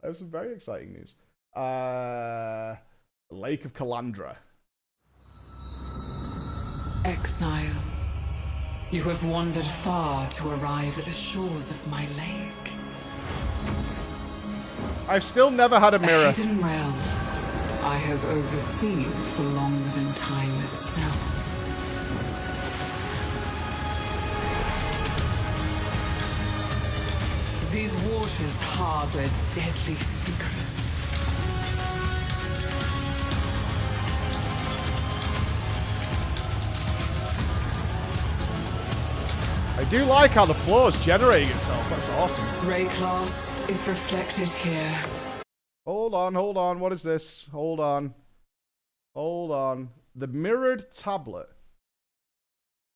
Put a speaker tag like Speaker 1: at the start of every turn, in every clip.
Speaker 1: I have some very exciting news. Lake of Kalandra.
Speaker 2: Exile, you have wandered far to arrive at the shores of my lake.
Speaker 1: I've still never had a mirror.
Speaker 2: A hidden realm I have overseen for longer than time itself. These waters harbor deadly secrets.
Speaker 1: I do like how the floor is generating itself. That's awesome.
Speaker 2: Rayclast is reflected here.
Speaker 1: Hold on. What is this? Hold on. The mirrored tablet.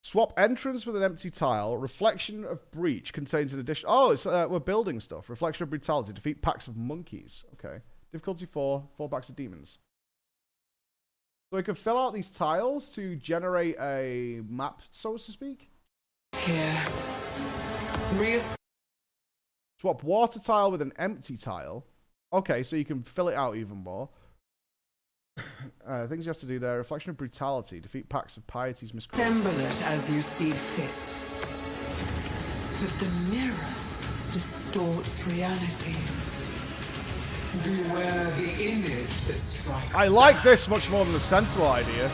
Speaker 1: Swap entrance with an empty tile. Reflection of breach contains an addition. Oh, it's we're building stuff. Reflection of brutality. Defeat packs of monkeys. Okay. Difficulty 4. 4 packs of demons. So we can fill out these tiles to generate a map, so to speak.
Speaker 2: Here.
Speaker 1: Swap water tile with an empty tile. Okay, so you can fill it out even more. Things you have to do there. Reflection of brutality. Defeat packs of piety's miscreants.
Speaker 2: Assemble it as you see fit. But the mirror distorts reality. Beware the image that strikes.
Speaker 1: I like this much more than the Sentinel idea.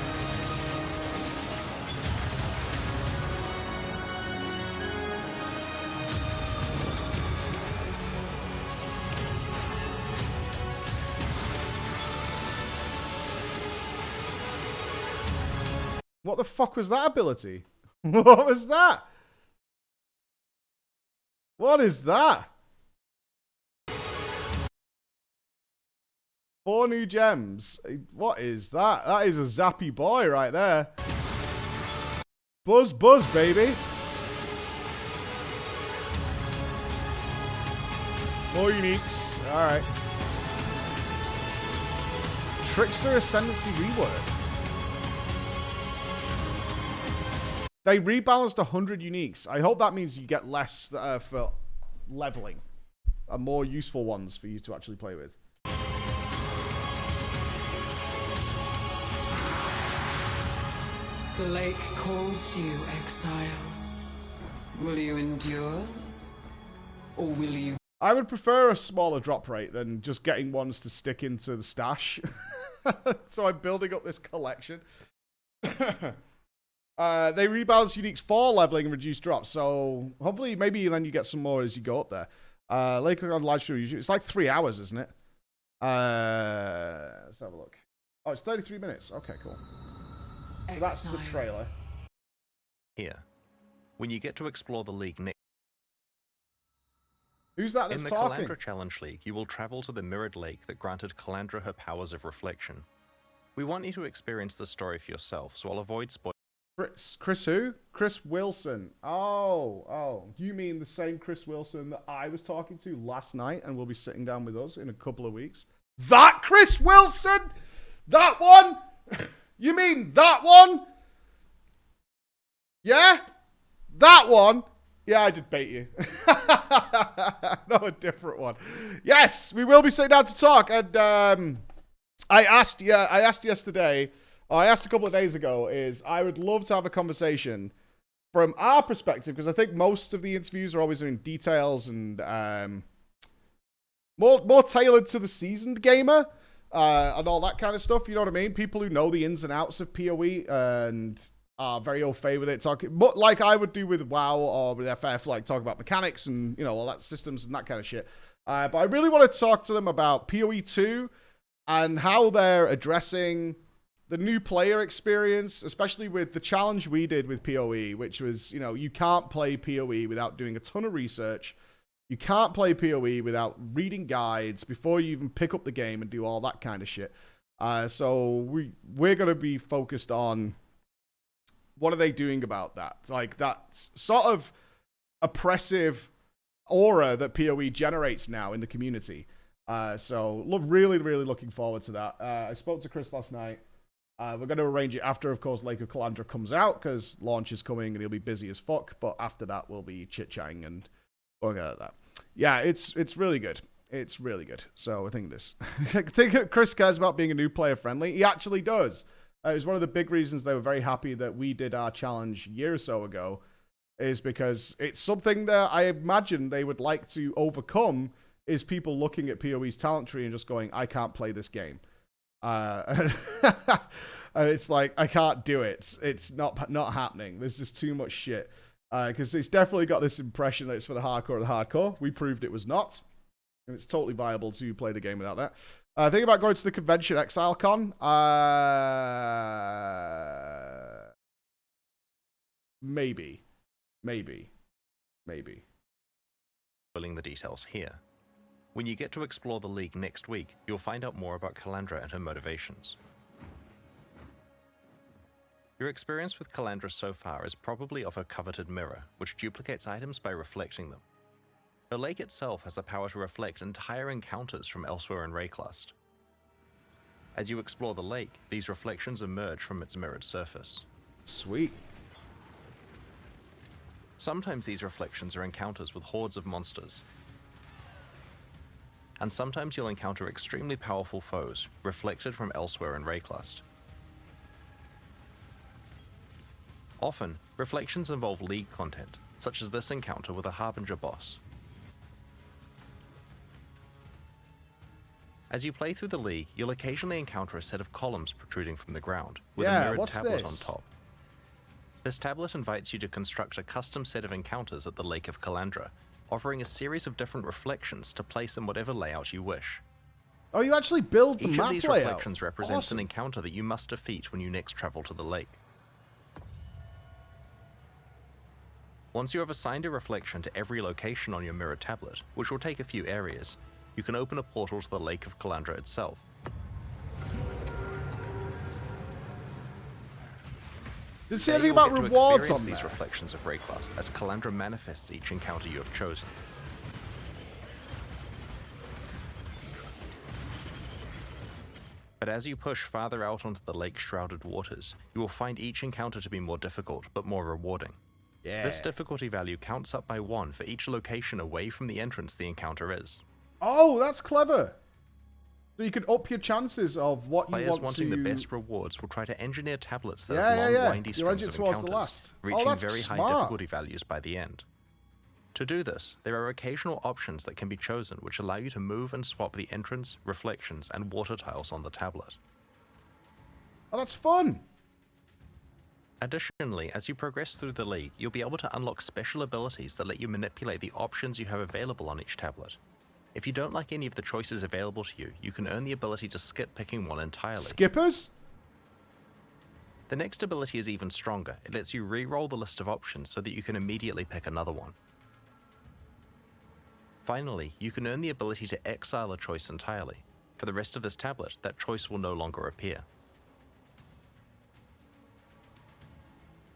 Speaker 1: What the fuck was that ability? What was that? What is that? 4 new gems. What is that? That is a zappy boy right there. Buzz, baby. More uniques. Alright. Trickster Ascendancy rework. They rebalanced 100 uniques. I hope that means you get less for leveling. And more useful ones for you to actually play with.
Speaker 2: The lake calls you, Exile. Will you endure? Or will you...
Speaker 1: I would prefer a smaller drop rate than just getting ones to stick into the stash. So I'm building up this collection. They rebalance uniques for leveling and reduce drops. So hopefully, maybe then you get some more as you go up there. Lake on live stream, it's like 3 hours, isn't it? Let's have a look. Oh, it's 33 minutes. Okay, cool. So that's the trailer.
Speaker 3: Here, when you get to explore the league next.
Speaker 1: Who's that that's talking?
Speaker 3: In the Kalandra Challenge League, you will travel to the mirrored lake that granted Kalandra her powers of reflection. We want you to experience the story for yourself, so I'll avoid spoilers.
Speaker 1: Chris who? Chris Wilson. Oh, you mean the same Chris Wilson that I was talking to last night and will be sitting down with us in a couple of weeks? That Chris Wilson? That one? You mean that one? Yeah? That one? Yeah, I did bait you. No, a different one. Yes, we will be sitting down to talk. And I asked yesterday, or I asked a couple of days ago, is I would love to have a conversation from our perspective, because I think most of the interviews are always in details and more tailored to the seasoned gamer and all that kind of stuff. You know what I mean? People who know the ins and outs of PoE and are very au fait with it, talking like I would do with WoW or with FF, like talk about mechanics and all that systems and that kind of shit. But I really want to talk to them about PoE 2 and how they're addressing the new player experience, especially with the challenge we did with PoE, which was, you can't play PoE without doing a ton of research. You can't play PoE without reading guides before you even pick up the game and do all that kind of shit. So we're going to be focused on what are they doing about that? Like that sort of oppressive aura that PoE generates now in the community. So really, really looking forward to that. I spoke to Chris last night. We're going to arrange it after, of course, Lake of Kalandra comes out, because launch is coming and he'll be busy as fuck. But after that, we'll be chit-chatting and going at that. Yeah, it's really good. It's really good. So I think this. I think Chris cares about being a new player friendly. He actually does. It was one of the big reasons they were very happy that we did our challenge a year or so ago, is because it's something that I imagine they would like to overcome, is people looking at PoE's talent tree and just going, I can't play this game. And it's like, I can't do it. It's not happening. There's just too much shit. Because it's definitely got this impression that it's for the hardcore. We proved it was not. And it's totally viable to play the game without that. Think about going to the convention ExileCon. Maybe.
Speaker 3: Filling the details here. When you get to explore the League next week, you'll find out more about Kalandra and her motivations. Your experience with Kalandra so far is probably of her coveted mirror, which duplicates items by reflecting them. The lake itself has the power to reflect entire encounters from elsewhere in Rayclust. As you explore the lake, these reflections emerge from its mirrored surface.
Speaker 1: Sweet.
Speaker 3: Sometimes these reflections are encounters with hordes of monsters. And sometimes you'll encounter extremely powerful foes, reflected from elsewhere in Rayclust. Often, reflections involve League content, such as this encounter with a Harbinger boss. As you play through the League, you'll occasionally encounter a set of columns protruding from the ground, with a mirrored tablet on top. This tablet invites you to construct a custom set of encounters at the Lake of Kalandra, offering a series of different reflections to place in whatever layout you wish.
Speaker 1: Oh, you actually build the map layout?
Speaker 3: Each of these reflections represents an encounter that you must defeat when you next travel to the lake. Once you have assigned a reflection to every location on your mirror tablet, which will take a few areas, you can open a portal to the Lake of Kalandra itself.
Speaker 1: Did you see anything about rewards on
Speaker 3: these reflections of Rayclust as Kalandra manifests each encounter you have chosen. But as you push farther out onto the lake-shrouded waters, you will find each encounter to be more difficult, but more rewarding.
Speaker 1: Yeah.
Speaker 3: This difficulty value counts up by 1 for each location away from the entrance the encounter is.
Speaker 1: Oh, that's clever. So you can up your chances of what you want to...
Speaker 3: Players wanting the best rewards will try to engineer tablets that have long, windy strings of encounters, reaching very high difficulty values by the end. To do this, there are occasional options that can be chosen which allow you to move and swap the entrance, reflections, and water tiles on the tablet.
Speaker 1: Oh, that's fun.
Speaker 3: Additionally, as you progress through the League, you'll be able to unlock special abilities that let you manipulate the options you have available on each tablet. If you don't like any of the choices available to you, you can earn the ability to skip picking one entirely.
Speaker 1: Skippers?
Speaker 3: The next ability is even stronger. It lets you re-roll the list of options so that you can immediately pick another one. Finally, you can earn the ability to exile a choice entirely. For the rest of this tablet, that choice will no longer appear.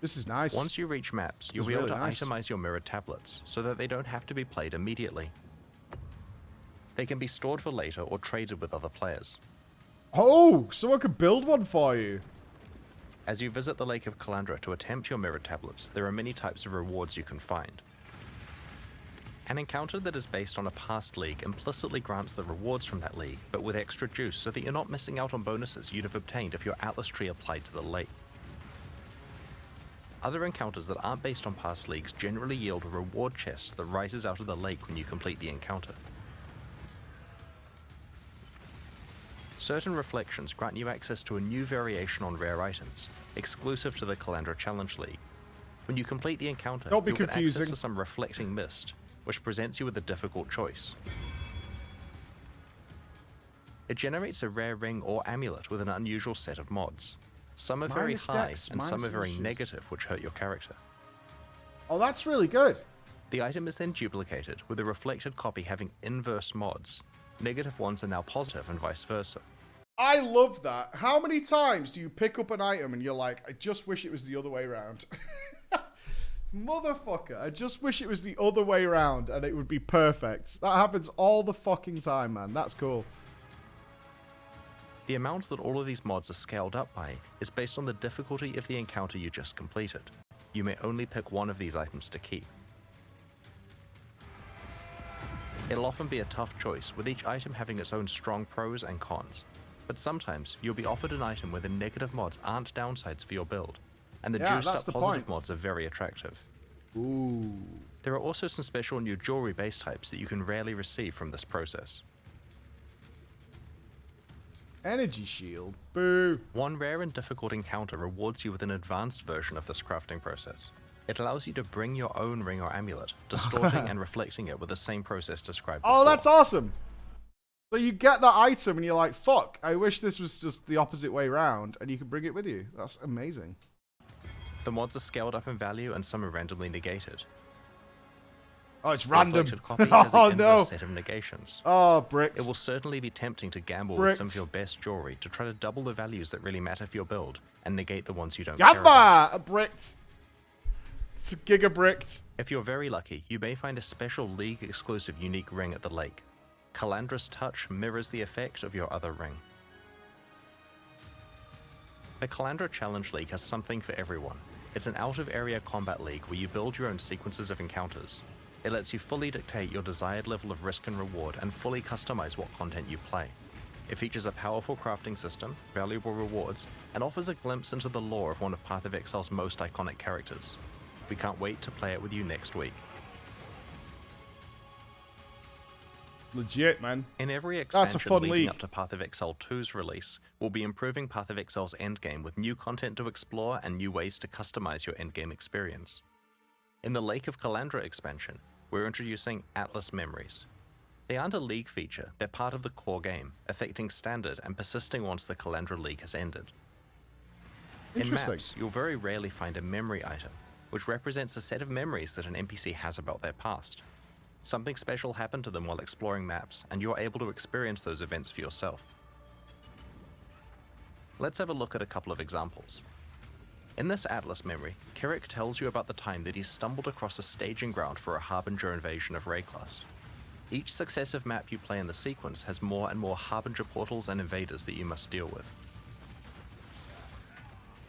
Speaker 1: This is nice.
Speaker 3: Once you reach maps, you'll be able to itemize your mirrored tablets so that they don't have to be played immediately. They can be stored for later or traded with other players.
Speaker 1: Oh, someone could build one for you.
Speaker 3: As you visit the Lake of Kalandra to attempt your mirrored tablets, there are many types of rewards you can find. An encounter that is based on a past league implicitly grants the rewards from that league, but with extra juice so that you're not missing out on bonuses you'd have obtained if your Atlas tree applied to the lake. Other encounters that aren't based on past leagues generally yield a reward chest that rises out of the lake when you complete the encounter. Certain reflections grant you access to a new variation on rare items, exclusive to the Kalandra Challenge League. When you complete the encounter, you'll get access to some reflecting mist, which presents you with a difficult choice. It generates a rare ring or amulet with an unusual set of mods. Some are very high, and some are very negative, which hurt your character.
Speaker 1: Oh, that's really good.
Speaker 3: The item is then duplicated, with a reflected copy having inverse mods. Negative ones are now positive, and vice versa.
Speaker 1: I love that. How many times do you pick up an item and you're like, I just wish it was the other way around? Motherfucker, I just wish it was the other way around and it would be perfect. That happens all the fucking time, man. That's cool.
Speaker 3: The amount that all of these mods are scaled up by is based on the difficulty of the encounter you just completed. You may only pick one of these items to keep. It'll often be a tough choice, with each item having its own strong pros and cons. But sometimes, you'll be offered an item where the negative mods aren't downsides for your build, and the juiced up positive mods are very attractive.
Speaker 1: Ooh.
Speaker 3: There are also some special new jewelry base types that you can rarely receive from this process.
Speaker 1: Energy shield. Boo.
Speaker 3: One rare and difficult encounter rewards you with an advanced version of this crafting process. It allows you to bring your own ring or amulet, distorting and reflecting it with the same process described before.
Speaker 1: Oh, that's awesome. So you get that item and you're like, fuck, I wish this was just the opposite way around, and you can bring it with you. That's amazing.
Speaker 3: The mods are scaled up in value and some are randomly negated.
Speaker 1: Oh, it's
Speaker 3: The
Speaker 1: random.
Speaker 3: reflected copy has the
Speaker 1: Oh,
Speaker 3: inverse
Speaker 1: no.
Speaker 3: set of negations.
Speaker 1: Oh, bricks.
Speaker 3: It will certainly be tempting to gamble
Speaker 1: Bricks.
Speaker 3: with some of your best jewelry to try to double the values that really matter for your build and negate the ones you don't care about.
Speaker 1: Gamma! A bricked. It's a giga bricked.
Speaker 3: If you're very lucky, you may find a special League-exclusive unique ring at the lake. Kalandra's touch mirrors the effect of your other ring. The Kalandra Challenge League has something for everyone. It's an out-of-area combat league where you build your own sequences of encounters. It lets you fully dictate your desired level of risk and reward and fully customize what content you play. It features a powerful crafting system, valuable rewards, and offers a glimpse into the lore of one of Path of Exile's most iconic characters. We can't wait to play it with you next week.
Speaker 1: Legit, man.
Speaker 3: In every
Speaker 1: That's a
Speaker 3: expansion
Speaker 1: fun
Speaker 3: leading
Speaker 1: league.
Speaker 3: up to Path of Exile 2's release, we'll be improving Path of Exile's endgame with new content to explore and new ways to customize your endgame experience. In the Lake of Kalandra expansion, we're introducing Atlas Memories. They aren't a league feature, they're part of the core game, affecting standard and persisting once the Kalandra League has ended. In
Speaker 1: Interesting.
Speaker 3: maps, you'll very rarely find a memory item, which represents a set of memories that an NPC has about their past. Something special happened to them while exploring maps, and you're able to experience those events for yourself. Let's have a look at a couple of examples. In this Atlas memory, Kirik tells you about the time that he stumbled across a staging ground for a Harbinger invasion of Rayclust. Each successive map you play in the sequence has more and more Harbinger portals and invaders that you must deal with.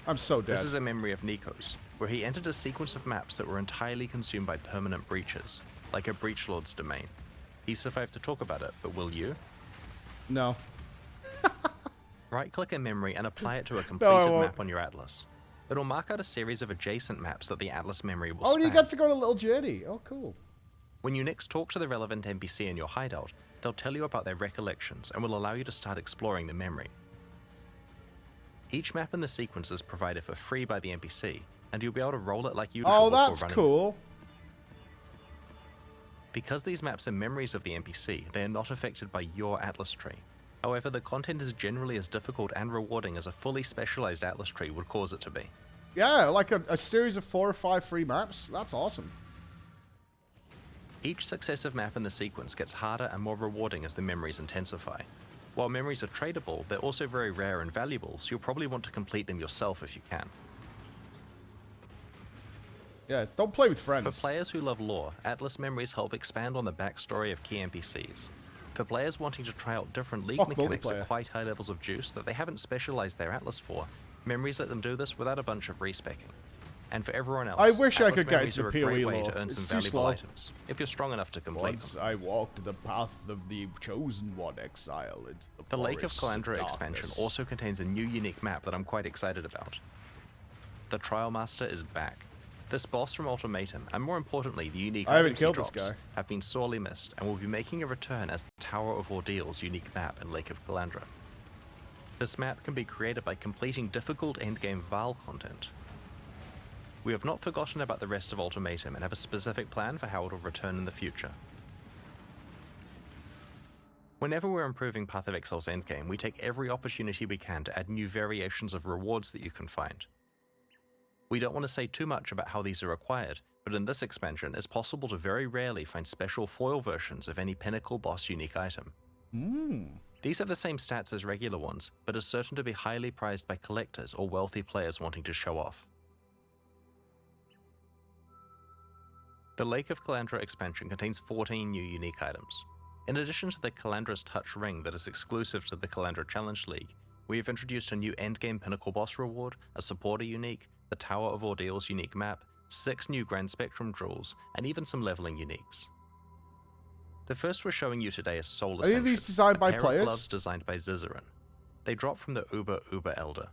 Speaker 1: I'm so dead.
Speaker 3: This is a memory of Nico's, where he entered a sequence of maps that were entirely consumed by permanent breaches, like a Breachlord's domain. He survived to talk about it, but will you?
Speaker 1: No.
Speaker 3: Right-click a memory and apply it to a
Speaker 1: I
Speaker 3: completed
Speaker 1: won't.
Speaker 3: map on your atlas. It'll mark out a series of adjacent maps that the Atlas memory will
Speaker 1: Oh,
Speaker 3: span.
Speaker 1: you get to go on a little journey. Oh, cool.
Speaker 3: When you next talk to the relevant NPC in your hideout, they'll tell you about their recollections and will allow you to start exploring the memory. Each map in the sequence is provided for free by the NPC, and you'll be able to roll it like usual
Speaker 1: Oh,
Speaker 3: before
Speaker 1: that's
Speaker 3: running.
Speaker 1: cool.
Speaker 3: Because these maps are memories of the NPC, they are not affected by your Atlas tree. However, the content is generally as difficult and rewarding as a fully specialized Atlas tree would cause it to be.
Speaker 1: Yeah, like a series of 4 or 5 free maps. That's awesome.
Speaker 3: Each successive map in the sequence gets harder and more rewarding as the memories intensify. While memories are tradable, they're also very rare and valuable, so you'll probably want to complete them yourself if you can.
Speaker 1: Yeah, don't play with
Speaker 3: For
Speaker 1: friends.
Speaker 3: players who love lore, Atlas memories help expand on the backstory of key NPCs. For players wanting to try out different league
Speaker 1: Fuck
Speaker 3: mechanics
Speaker 1: multiplayer.
Speaker 3: at quite high levels of juice that they haven't specialized their Atlas for, memories let them do this without a bunch of respecking. And for everyone else,
Speaker 1: I wish I
Speaker 3: Atlas
Speaker 1: could get
Speaker 3: memories
Speaker 1: into
Speaker 3: are
Speaker 1: the
Speaker 3: a great
Speaker 1: PoE
Speaker 3: way
Speaker 1: lore.
Speaker 3: to earn
Speaker 1: It's
Speaker 3: some
Speaker 1: too
Speaker 3: valuable
Speaker 1: slow.
Speaker 3: items, if you're strong enough to complete
Speaker 1: Once
Speaker 3: them.
Speaker 1: I walked the path of the chosen one, exile into
Speaker 3: The Lake of
Speaker 1: forest
Speaker 3: Kalandra expansion
Speaker 1: darkness.
Speaker 3: also contains a new unique map that I'm quite excited about. The Trial Master is back. This boss from Ultimatum, and more importantly, the unique
Speaker 1: I haven't
Speaker 3: items he
Speaker 1: killed this
Speaker 3: drops,
Speaker 1: guy.
Speaker 3: have been sorely missed and will be making a return as the Tower of Ordeal's unique map in Lake of Kalandra. This map can be created by completing difficult endgame Val content. We have not forgotten about the rest of Ultimatum and have a specific plan for how it will return in the future. Whenever we're improving Path of Exile's endgame, we take every opportunity we can to add new variations of rewards that you can find. We don't want to say too much about how these are acquired, but in this expansion, it's possible to very rarely find special foil versions of any pinnacle boss unique item. These have the same stats as regular ones, but are certain to be highly prized by collectors or wealthy players wanting to show off. The Lake of Kalandra expansion contains 14 new unique items. In addition to the Kalandra's Touch ring that is exclusive to the Kalandra Challenge League, we have introduced a new endgame pinnacle boss reward, a supporter unique, the Tower of Ordeal's unique map, 6 new Grand Spectrum jewels, and even some leveling uniques. The first we're showing you today is Soul
Speaker 1: Are any of these designed by
Speaker 3: a pair
Speaker 1: players?
Speaker 3: of gloves designed by Zizaran. They drop from the Uber Elder.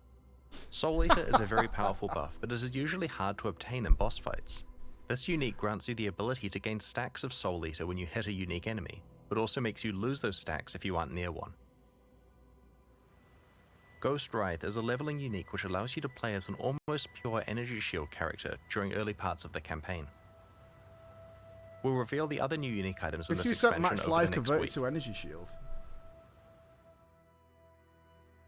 Speaker 3: Soul Eater is a very powerful buff, but it is usually hard to obtain in boss fights. This unique grants you the ability to gain stacks of Soul Eater when you hit a unique enemy, but also makes you lose those stacks if you aren't near one. Ghost Wraith is a leveling unique which allows you to play as an almost pure energy shield character during early parts of the campaign. We'll reveal the other new unique items in
Speaker 1: If
Speaker 3: this
Speaker 1: you set
Speaker 3: expansion
Speaker 1: max
Speaker 3: over
Speaker 1: life
Speaker 3: the next
Speaker 1: converted
Speaker 3: week.
Speaker 1: to energy shield.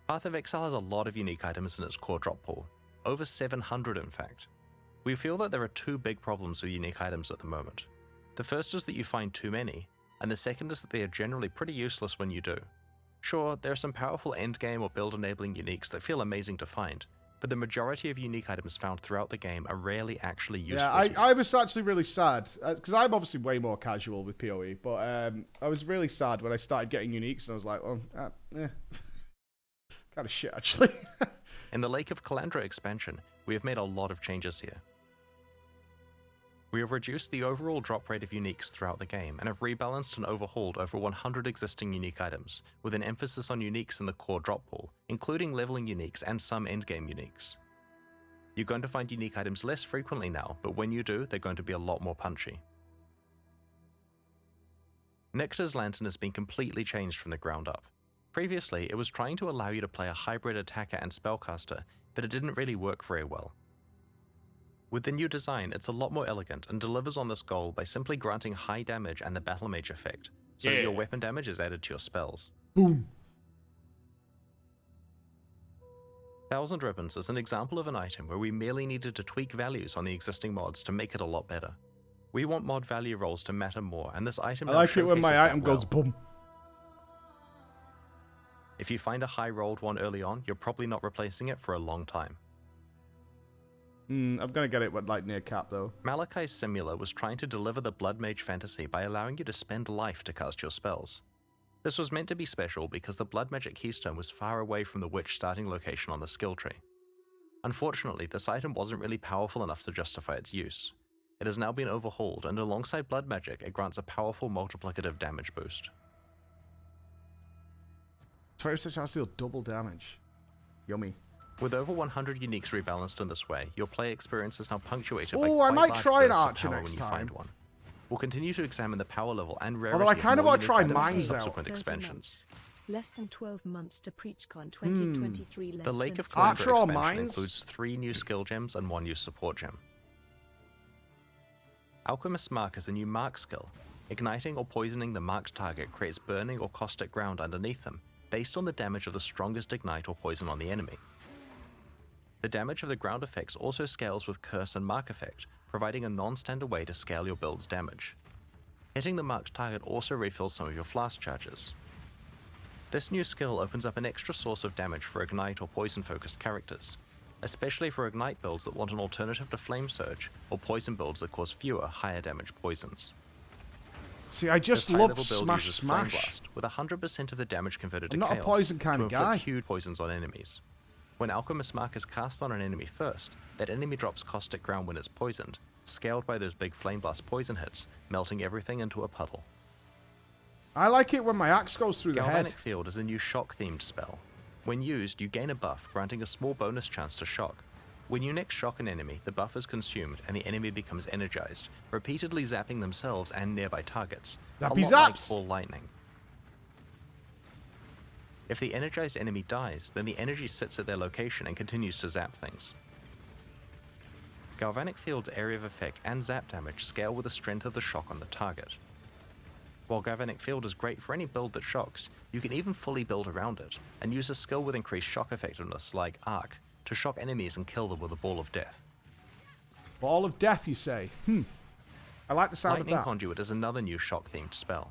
Speaker 3: Path of Exile has a lot of unique items in its core drop pool, over 700 in fact. We feel that there are two big problems with unique items at the moment. The first is that you find too many, and the second is that they are generally pretty useless when you do. Sure, there are some powerful endgame or build enabling uniques that feel amazing to find, but the majority of unique items found throughout the game are rarely actually useful.
Speaker 1: Yeah, I was actually really sad, because I'm obviously way more casual with PoE, but I was really sad when I started getting uniques, and I was like, well, kind of shit, actually.
Speaker 3: In the Lake of Kalandra expansion, we have made a lot of changes here. We have reduced the overall drop rate of uniques throughout the game and have rebalanced and overhauled over 100 existing unique items, with an emphasis on uniques in the core drop pool, including leveling uniques and some endgame uniques. You're going to find unique items less frequently now, but when you do, they're going to be a lot more punchy. Nyx's Lantern has been completely changed from the ground up. Previously, it was trying to allow you to play a hybrid attacker and spellcaster, but it didn't really work very well. With the new design, it's a lot more elegant and delivers on this goal by simply granting high damage and the Battle Mage effect, so that your weapon damage is added to your spells.
Speaker 1: Boom.
Speaker 3: Thousand Ribbons is an example of an item where we merely needed to tweak values on the existing mods to make it a lot better. We want mod value rolls to matter more, and this item
Speaker 1: I
Speaker 3: now
Speaker 1: like it when my
Speaker 3: showcases that
Speaker 1: item goes
Speaker 3: well.
Speaker 1: boom.
Speaker 3: If you find a high rolled one early on, you're probably not replacing it for a long time.
Speaker 1: I'm gonna get it with, like, near cap, though.
Speaker 3: Malachi's Simula was trying to deliver the Blood Mage fantasy by allowing you to spend life to cast your spells. This was meant to be special because the Blood Magic Keystone was far away from the Witch starting location on the skill tree. Unfortunately, this item wasn't really powerful enough to justify its use. It has now been overhauled, and alongside Blood Magic, it grants a powerful multiplicative damage boost.
Speaker 1: 20% chance to deal double damage. Yummy.
Speaker 3: With over 100 uniques rebalanced in this way, your play experience is now punctuated by
Speaker 1: Oh,
Speaker 3: quite
Speaker 1: I might
Speaker 3: large
Speaker 1: try an
Speaker 3: bursts of
Speaker 1: archer
Speaker 3: power
Speaker 1: next
Speaker 3: when you
Speaker 1: time.
Speaker 3: find one. We'll continue to examine the power level and rarity
Speaker 1: Although I
Speaker 3: of
Speaker 1: kinda
Speaker 3: more
Speaker 1: wanna
Speaker 3: unique
Speaker 1: try
Speaker 3: items in
Speaker 1: mines out.
Speaker 3: subsequent
Speaker 4: 30
Speaker 3: expansions.
Speaker 4: months. Less than 12 months to PreachCon 2023. Less
Speaker 3: The Lake
Speaker 4: than
Speaker 3: of
Speaker 4: 4
Speaker 3: Kalandra
Speaker 1: Archer or
Speaker 3: expansion
Speaker 1: mines?
Speaker 3: includes 3 new skill gems and 1 new support gem. Alchemist's Mark is a new mark skill. Igniting or poisoning the marked target creates burning or caustic ground underneath them, based on the damage of the strongest ignite or poison on the enemy. The damage of the ground effects also scales with Curse and Mark effect, providing a non-standard way to scale your build's damage. Hitting the marked target also refills some of your flask charges. This new skill opens up an extra source of damage for Ignite or Poison-focused characters, especially for Ignite builds that want an alternative to Flame Surge, or Poison builds that cause fewer, higher damage poisons.
Speaker 1: See, I just
Speaker 3: This
Speaker 1: love
Speaker 3: high-level build
Speaker 1: Smash
Speaker 3: uses Flame
Speaker 1: Smash.
Speaker 3: Blast, with 100% of the damage converted to
Speaker 1: I'm not a
Speaker 3: Chaos,
Speaker 1: poison kind
Speaker 3: to
Speaker 1: of
Speaker 3: inflict
Speaker 1: guy.
Speaker 3: huge poisons on enemies. When Alchemist's Mark is cast on an enemy first, that enemy drops caustic ground when it's poisoned, scaled by those big Flame Blast poison hits, melting everything into a puddle.
Speaker 1: I like it when my axe goes through the
Speaker 3: Galvanic
Speaker 1: head.
Speaker 3: Field is a new shock-themed spell. When used, you gain a buff, granting a small bonus chance to shock. When you next shock an enemy, the buff is consumed and the enemy becomes energized, repeatedly zapping themselves and nearby targets, a
Speaker 1: Zappy
Speaker 3: lot like
Speaker 1: zaps.
Speaker 3: Ball Lightning. If the energized enemy dies, then the energy sits at their location and continues to zap things. Galvanic Field's area of effect and zap damage scale with the strength of the shock on the target. While Galvanic Field is great for any build that shocks, you can even fully build around it, and use a skill with increased shock effectiveness like Arc to shock enemies and kill them with a Ball of Death.
Speaker 1: Ball of Death, you say? I like the sound
Speaker 3: Lightning
Speaker 1: of that.
Speaker 3: Conduit is another new shock-themed spell.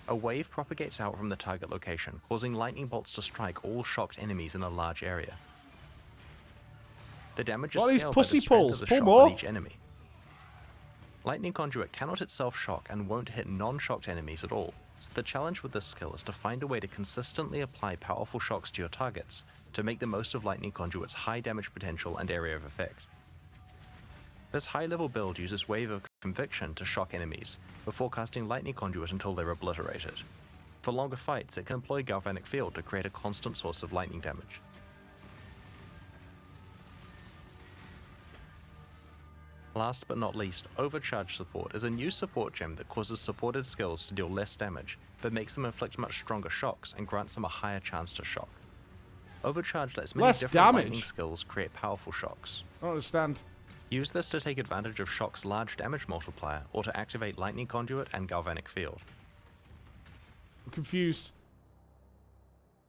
Speaker 3: A wave propagates out from the target location, causing lightning bolts to strike all shocked enemies in a large area. The damage is
Speaker 1: What are these
Speaker 3: scaled by the
Speaker 1: pussy
Speaker 3: strength
Speaker 1: pulls?
Speaker 3: of the
Speaker 1: Pull
Speaker 3: shock
Speaker 1: more.
Speaker 3: on each enemy. Lightning Conduit cannot itself shock and won't hit non-shocked enemies at all, so the challenge with this skill is to find a way to consistently apply powerful shocks to your targets to make the most of Lightning Conduit's high damage potential and area of effect. This high-level build uses Wave of Conviction to shock enemies, before casting Lightning Conduit until they're obliterated. For longer fights, it can employ Galvanic Field to create a constant source of lightning damage. Last but not least, Overcharge Support is a new support gem that causes supported skills to deal less damage, but makes them inflict much stronger shocks and grants them a higher chance to shock. Overcharge lets many
Speaker 1: Less
Speaker 3: different
Speaker 1: damage?
Speaker 3: lightning skills create powerful shocks.
Speaker 1: I don't understand.
Speaker 3: Use this to take advantage of Shock's large damage multiplier, or to activate Lightning Conduit and Galvanic Field.
Speaker 1: I'm confused.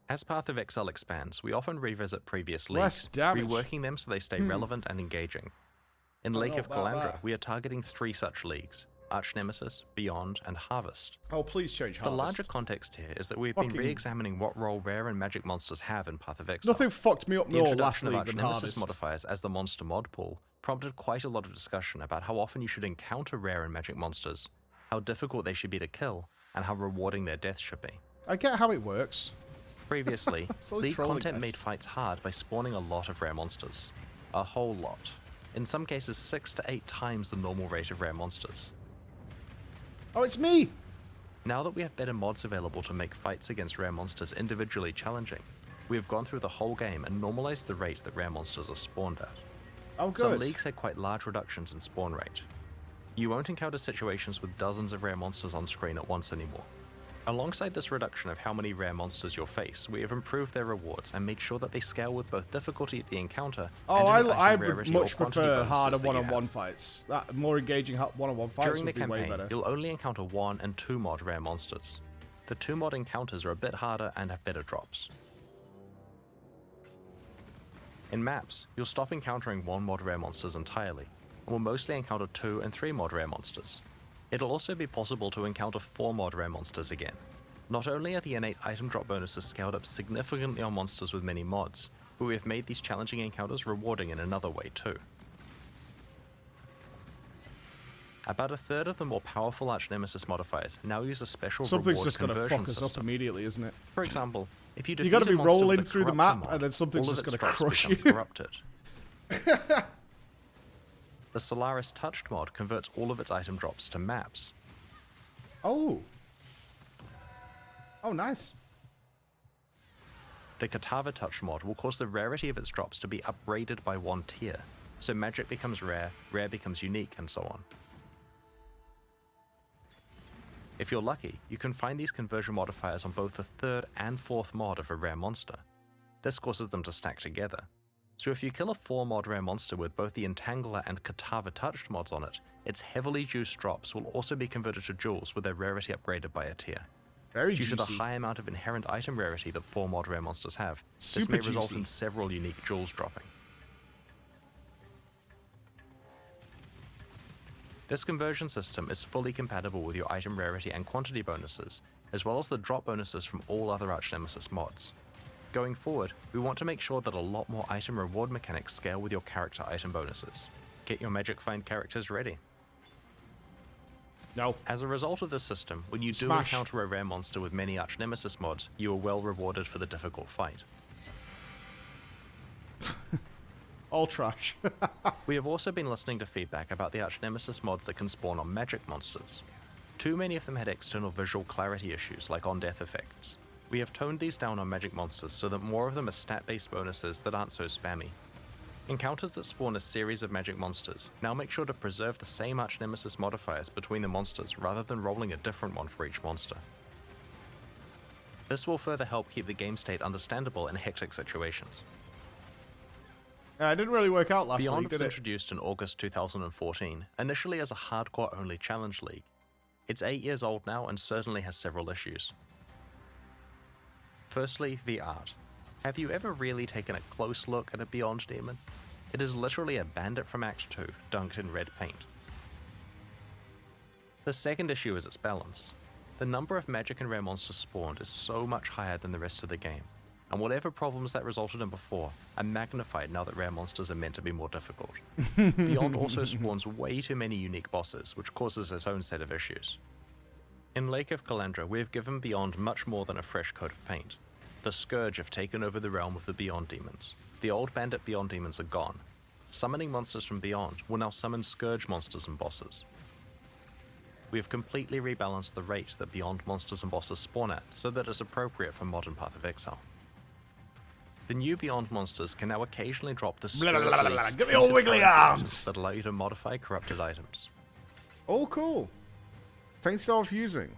Speaker 3: As Path of Exile expands, we often revisit previous
Speaker 1: Less
Speaker 3: leagues,
Speaker 1: damage.
Speaker 3: reworking them so they stay relevant and engaging. In Lake
Speaker 1: know
Speaker 3: of
Speaker 1: about
Speaker 3: Kalandra,
Speaker 1: that.
Speaker 3: we are targeting 3 such leagues: Arch Nemesis, Beyond, and Harvest.
Speaker 1: Oh, please change
Speaker 3: The
Speaker 1: Harvest.
Speaker 3: larger context here is that we've been
Speaker 1: Fucking-
Speaker 3: re-examining what role rare and magic monsters have in Path of Exile.
Speaker 1: Nothing fucked me up
Speaker 3: The
Speaker 1: more last
Speaker 3: introduction of
Speaker 1: league
Speaker 3: Arch
Speaker 1: than
Speaker 3: Nemesis
Speaker 1: Harvest.
Speaker 3: modifiers as the monster mod pool prompted quite a lot of discussion about how often you should encounter rare and magic monsters, how difficult they should be to kill, and how rewarding their death should be.
Speaker 1: I get how it works.
Speaker 3: Previously,
Speaker 1: So
Speaker 3: League
Speaker 1: trolling
Speaker 3: content
Speaker 1: us.
Speaker 3: made fights hard by spawning a lot of rare monsters. A whole lot. In some cases 6 to 8 times the normal rate of rare monsters.
Speaker 1: Oh, it's me!
Speaker 3: Now that we have better mods available to make fights against rare monsters individually challenging, we have gone through the whole game and normalized the rate that rare monsters are spawned at.
Speaker 1: Oh, good.
Speaker 3: Some leagues had quite large reductions in spawn rate. You won't encounter situations with dozens of rare monsters on screen at once anymore. Alongside this reduction of how many rare monsters you'll face, we have improved their rewards and made sure that they scale with both difficulty at the encounter
Speaker 1: Oh,
Speaker 3: and any
Speaker 1: I
Speaker 3: item
Speaker 1: would
Speaker 3: rarity or
Speaker 1: much
Speaker 3: quantity
Speaker 1: prefer
Speaker 3: bonuses
Speaker 1: harder
Speaker 3: that you
Speaker 1: one-on-one
Speaker 3: have.
Speaker 1: fights. That more engaging one-on-one fights
Speaker 3: During the
Speaker 1: would be way
Speaker 3: campaign,
Speaker 1: better.
Speaker 3: you'll only encounter 1 and 2 mod rare monsters. The 2 mod encounters are a bit harder and have better drops. In maps, you'll stop encountering 1 mod rare monsters entirely, and will mostly encounter 2 and 3 mod rare monsters. It'll also be possible to encounter 4 mod rare monsters again. Not only are the innate item drop bonuses scaled up significantly on monsters with many mods, but we have made these challenging encounters rewarding in another way too. About a third of the more powerful Arch Nemesis modifiers now use a special
Speaker 1: Something's
Speaker 3: reward
Speaker 1: just going to
Speaker 3: conversion
Speaker 1: fuck us up
Speaker 3: system.
Speaker 1: immediately, isn't it?
Speaker 3: For example, if you defeat
Speaker 1: You gotta
Speaker 3: a
Speaker 1: be
Speaker 3: monster with
Speaker 1: rolling
Speaker 3: the
Speaker 1: through the
Speaker 3: Corruptor
Speaker 1: map,
Speaker 3: mod,
Speaker 1: and then something's
Speaker 3: all
Speaker 1: just
Speaker 3: of its
Speaker 1: gonna
Speaker 3: drops
Speaker 1: crush
Speaker 3: become
Speaker 1: you.
Speaker 3: corrupted. The Solaris Touched mod converts all of its item drops to maps.
Speaker 1: Oh. Oh, nice.
Speaker 3: The Katava Touch mod will cause the rarity of its drops to be upgraded by 1 tier, so magic becomes rare, rare becomes unique, and so on. If you're lucky, you can find these conversion modifiers on both the 3rd and 4th mod of a rare monster. This causes them to stack together. So if you kill a 4 mod rare monster with both the Entangler and Katava Touched mods on it, its heavily juiced drops will also be converted to jewels with their rarity upgraded by a tier.
Speaker 1: Very
Speaker 3: Due
Speaker 1: juicy.
Speaker 3: to the high amount of inherent item rarity that 4 mod rare monsters have, this
Speaker 1: Super
Speaker 3: may result
Speaker 1: juicy.
Speaker 3: in several unique jewels dropping. This conversion system is fully compatible with your item rarity and quantity bonuses, as well as the drop bonuses from all other Arch Nemesis mods. Going forward, we want to make sure that a lot more item reward mechanics scale with your character item bonuses. Get your Magic Find characters ready.
Speaker 1: No.
Speaker 3: As a result of this system, when you do
Speaker 1: Smash.
Speaker 3: encounter a rare monster with many Arch Nemesis mods, you are well rewarded for the difficult fight.
Speaker 1: All trash.
Speaker 3: We have also been listening to feedback about the Arch Nemesis mods that can spawn on magic monsters. Too many of them had external visual clarity issues like on-death effects. We have toned these down on magic monsters so that more of them are stat-based bonuses that aren't so spammy. Encounters that spawn a series of magic monsters now make sure to preserve the same Arch Nemesis modifiers between the monsters rather than rolling a different one for each monster. This will further help keep the game state understandable in hectic situations.
Speaker 1: Yeah, it didn't really work out last
Speaker 3: Beyond
Speaker 1: week,
Speaker 3: was
Speaker 1: did it?
Speaker 3: introduced in August 2014, initially as a hardcore-only challenge league. It's 8 years old now and certainly has several issues. Firstly, the art. Have you ever really taken a close look at a Beyond demon? It is literally a bandit from Act 2, dunked in red paint. The second issue is its balance. The number of magic and rare monsters spawned is so much higher than the rest of the game, and whatever problems that resulted in before are magnified now that rare monsters are meant to be more difficult. Beyond also spawns way too many unique bosses, which causes its own set of issues. In Lake of Kalandra, we have given Beyond much more than a fresh coat of paint. The Scourge have taken over the realm of the Beyond demons. The old bandit Beyond demons are gone. Summoning monsters from Beyond will now summon Scourge monsters and bosses. We have completely rebalanced the rate that Beyond monsters and bosses spawn at so that it's appropriate for modern Path of Exile. The new Beyond monsters can now occasionally drop the Scourge leaks
Speaker 1: Give me all
Speaker 3: into
Speaker 1: wiggly
Speaker 3: currency
Speaker 1: arms!
Speaker 3: items that allow you to modify corrupted items.
Speaker 1: Oh, cool. Thanks for using.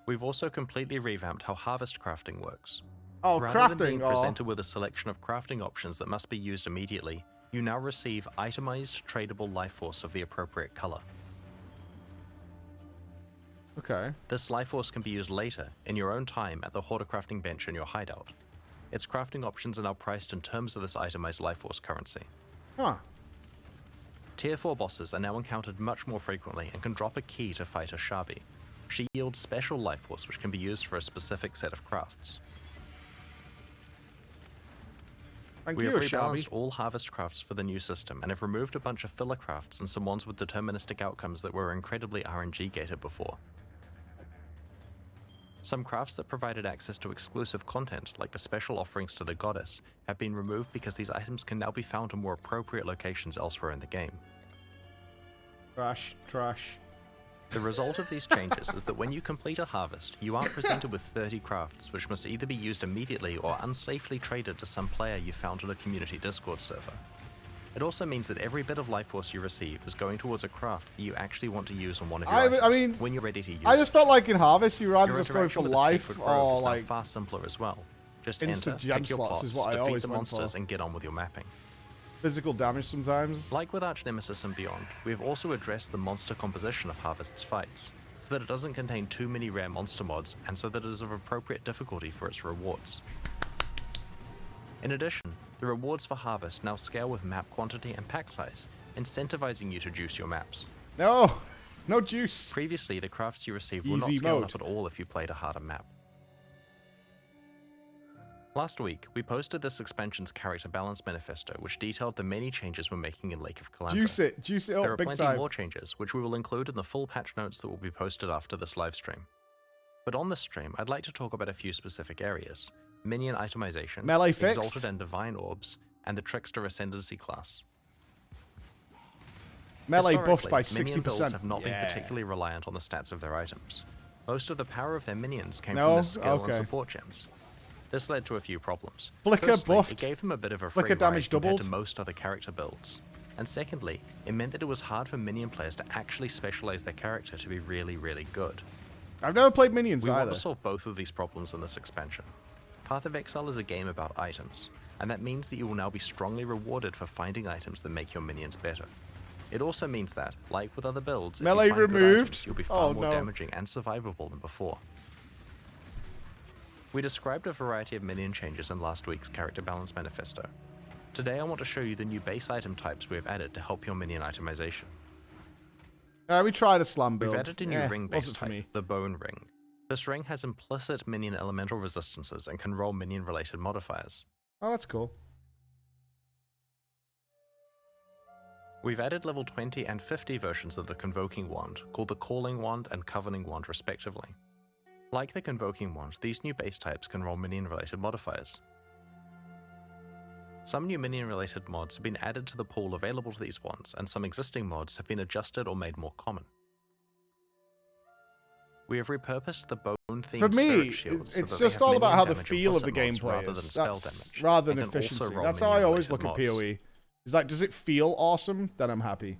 Speaker 3: We've also completely revamped how harvest crafting works.
Speaker 1: Oh,
Speaker 3: Rather than
Speaker 1: crafting.
Speaker 3: being
Speaker 1: Oh.
Speaker 3: presented with a selection of crafting options that must be used immediately, you now receive itemized tradable life force of the appropriate color.
Speaker 1: Okay.
Speaker 3: This life force can be used later, in your own time, at the hoarder crafting bench in your hideout. Its crafting options are now priced in terms of this itemized life force currency.
Speaker 1: Huh.
Speaker 3: Tier 4 bosses are now encountered much more frequently and can drop a key to fight a Shabi. She yields special life force which can be used for a specific set of crafts. We have rebalanced all harvest crafts for the new system and have removed a bunch of filler crafts and some ones with deterministic outcomes that were incredibly RNG gated before. Some crafts that provided access to exclusive content, like the special offerings to the goddess, have been removed because these items can now be found in more appropriate locations elsewhere in the game.
Speaker 1: Trash. Trash.
Speaker 3: The result of these changes is that when you complete a harvest, you aren't presented with 30 crafts, which must either be used immediately or unsafely traded to some player you found on a community Discord server. It also means that every bit of life force you receive is going towards a craft that you actually want to use on one of your items
Speaker 1: I mean,
Speaker 3: when you're ready to use
Speaker 1: I just
Speaker 3: it.
Speaker 1: felt like in Harvest, you rather
Speaker 3: Your
Speaker 1: just going
Speaker 3: interaction
Speaker 1: for
Speaker 3: with the
Speaker 1: life
Speaker 3: Sacred Grove
Speaker 1: or
Speaker 3: is now
Speaker 1: like
Speaker 3: far simpler as well. Just
Speaker 1: instant
Speaker 3: enter,
Speaker 1: gem
Speaker 3: pick your
Speaker 1: slots
Speaker 3: plots,
Speaker 1: is what I
Speaker 3: defeat
Speaker 1: always
Speaker 3: the
Speaker 1: went
Speaker 3: monsters,
Speaker 1: for.
Speaker 3: and get on with your mapping.
Speaker 1: Physical damage sometimes.
Speaker 3: Like with Arch Nemesis and Beyond, we have also addressed the monster composition of Harvest's fights, so that it doesn't contain too many rare monster mods, and so that it is of appropriate difficulty for its rewards. In addition, the rewards for Harvest now scale with map quantity and pack size, incentivizing you to juice your maps.
Speaker 1: No, no juice.
Speaker 3: Previously, the crafts you received will not
Speaker 1: Easy
Speaker 3: scale
Speaker 1: mode.
Speaker 3: up at all if you played a harder map. Last week, we posted this expansion's character balance manifesto, which detailed the many changes we're making in Lake of Kalandra.
Speaker 1: Juice it
Speaker 3: There
Speaker 1: up
Speaker 3: are
Speaker 1: big
Speaker 3: plenty
Speaker 1: time.
Speaker 3: more changes, which we will include in the full patch notes that will be posted after this livestream. But on this stream, I'd like to talk about a few specific areas: minion itemization,
Speaker 1: Melee fixed.
Speaker 3: exalted and divine orbs, and the trickster ascendancy class.
Speaker 1: Melee buffed
Speaker 3: Historically,
Speaker 1: by
Speaker 3: minion builds
Speaker 1: 60%.
Speaker 3: have not been particularly reliant on the stats of their items. Most of the power of their minions came from
Speaker 1: No?
Speaker 3: their skill and
Speaker 1: Okay.
Speaker 3: support gems. This led to a few problems.
Speaker 1: Flicker
Speaker 3: Firstly,
Speaker 1: buffed.
Speaker 3: it gave them a bit of a
Speaker 1: Flicker
Speaker 3: free
Speaker 1: damage
Speaker 3: ride compared
Speaker 1: doubled.
Speaker 3: to most other character builds. And secondly, it meant that it was hard for minion players to actually specialize their character to be really, really good.
Speaker 1: I've never played minions
Speaker 3: We want
Speaker 1: either.
Speaker 3: to solve both of these problems in this expansion. Path of Exile is a game about items, and that means that you will now be strongly rewarded for finding items that make your minions better. It also means that, like with other builds,
Speaker 1: Melee
Speaker 3: if you find good
Speaker 1: removed.
Speaker 3: items, you'll be far
Speaker 1: Oh,
Speaker 3: more
Speaker 1: no.
Speaker 3: damaging and survivable than before. We described a variety of minion changes in last week's character balance manifesto. Today I want to show you the new base item types we have added to help your minion itemization.
Speaker 1: We tried a slam build.
Speaker 3: We've added a new ring base
Speaker 1: wasn't for me.
Speaker 3: type, the Bone Ring. This ring has implicit minion elemental resistances and can roll minion related modifiers.
Speaker 1: Oh, that's cool.
Speaker 3: We've added level 20 and 50 versions of the Convoking Wand, called the Calling Wand and Covenant Wand respectively. Like the Convoking Wand, these new base types can roll minion-related modifiers. Some new minion-related mods have been added to the pool available to these wands, and some existing mods have been adjusted or made more common. We have repurposed the bone-themed
Speaker 1: For me,
Speaker 3: spirit shields so
Speaker 1: it's
Speaker 3: that they
Speaker 1: just
Speaker 3: have
Speaker 1: all about
Speaker 3: minion
Speaker 1: how the
Speaker 3: damage
Speaker 1: feel of the
Speaker 3: implicit mods
Speaker 1: gameplay
Speaker 3: rather than
Speaker 1: is.
Speaker 3: spell
Speaker 1: That's
Speaker 3: damage,
Speaker 1: rather than
Speaker 3: and can also
Speaker 1: efficiency.
Speaker 3: roll
Speaker 1: That's how I always
Speaker 3: minion-related
Speaker 1: look at
Speaker 3: mods.
Speaker 1: PoE. It's like, does it feel awesome? Then I'm happy.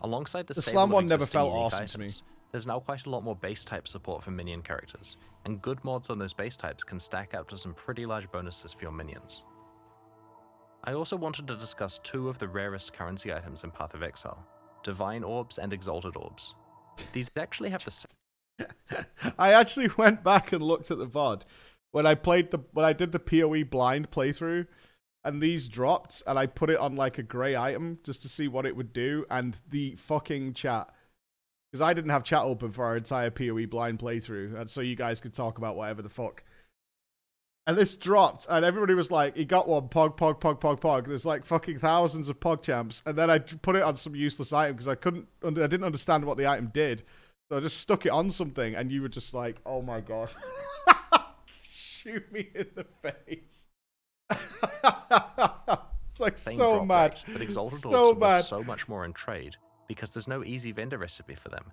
Speaker 3: Alongside the
Speaker 1: The
Speaker 3: stable
Speaker 1: slam
Speaker 3: of
Speaker 1: one never
Speaker 3: existing
Speaker 1: felt
Speaker 3: unique
Speaker 1: awesome to me.
Speaker 3: items, there's now quite a lot more base type support for minion characters, and good mods on those base types can stack up to some pretty large bonuses for your minions. I also wanted to discuss two of the rarest currency items in Path of Exile: Divine Orbs and Exalted Orbs. These actually have the same.
Speaker 1: I actually went back and looked at the VOD when I did the PoE blind playthrough, and these dropped, and I put it on like a grey item just to see what it would do, and the fucking chat, because I didn't have chat open for our entire PoE blind playthrough, and so you guys could talk about whatever the fuck. And this dropped, and everybody was like, he got one, pog, pog, pog, pog, pog. There's like fucking thousands of pog champs. And then I put it on some useless item because I didn't understand what the item did. So I just stuck it on something, and you were just like, oh my god. Shoot me in the face. It's like
Speaker 3: Same
Speaker 1: so
Speaker 3: drop
Speaker 1: mad.
Speaker 3: rate, but Exalted
Speaker 1: So
Speaker 3: Orbs are
Speaker 1: mad.
Speaker 3: worth so much more in trade because there's no easy vendor recipe for them,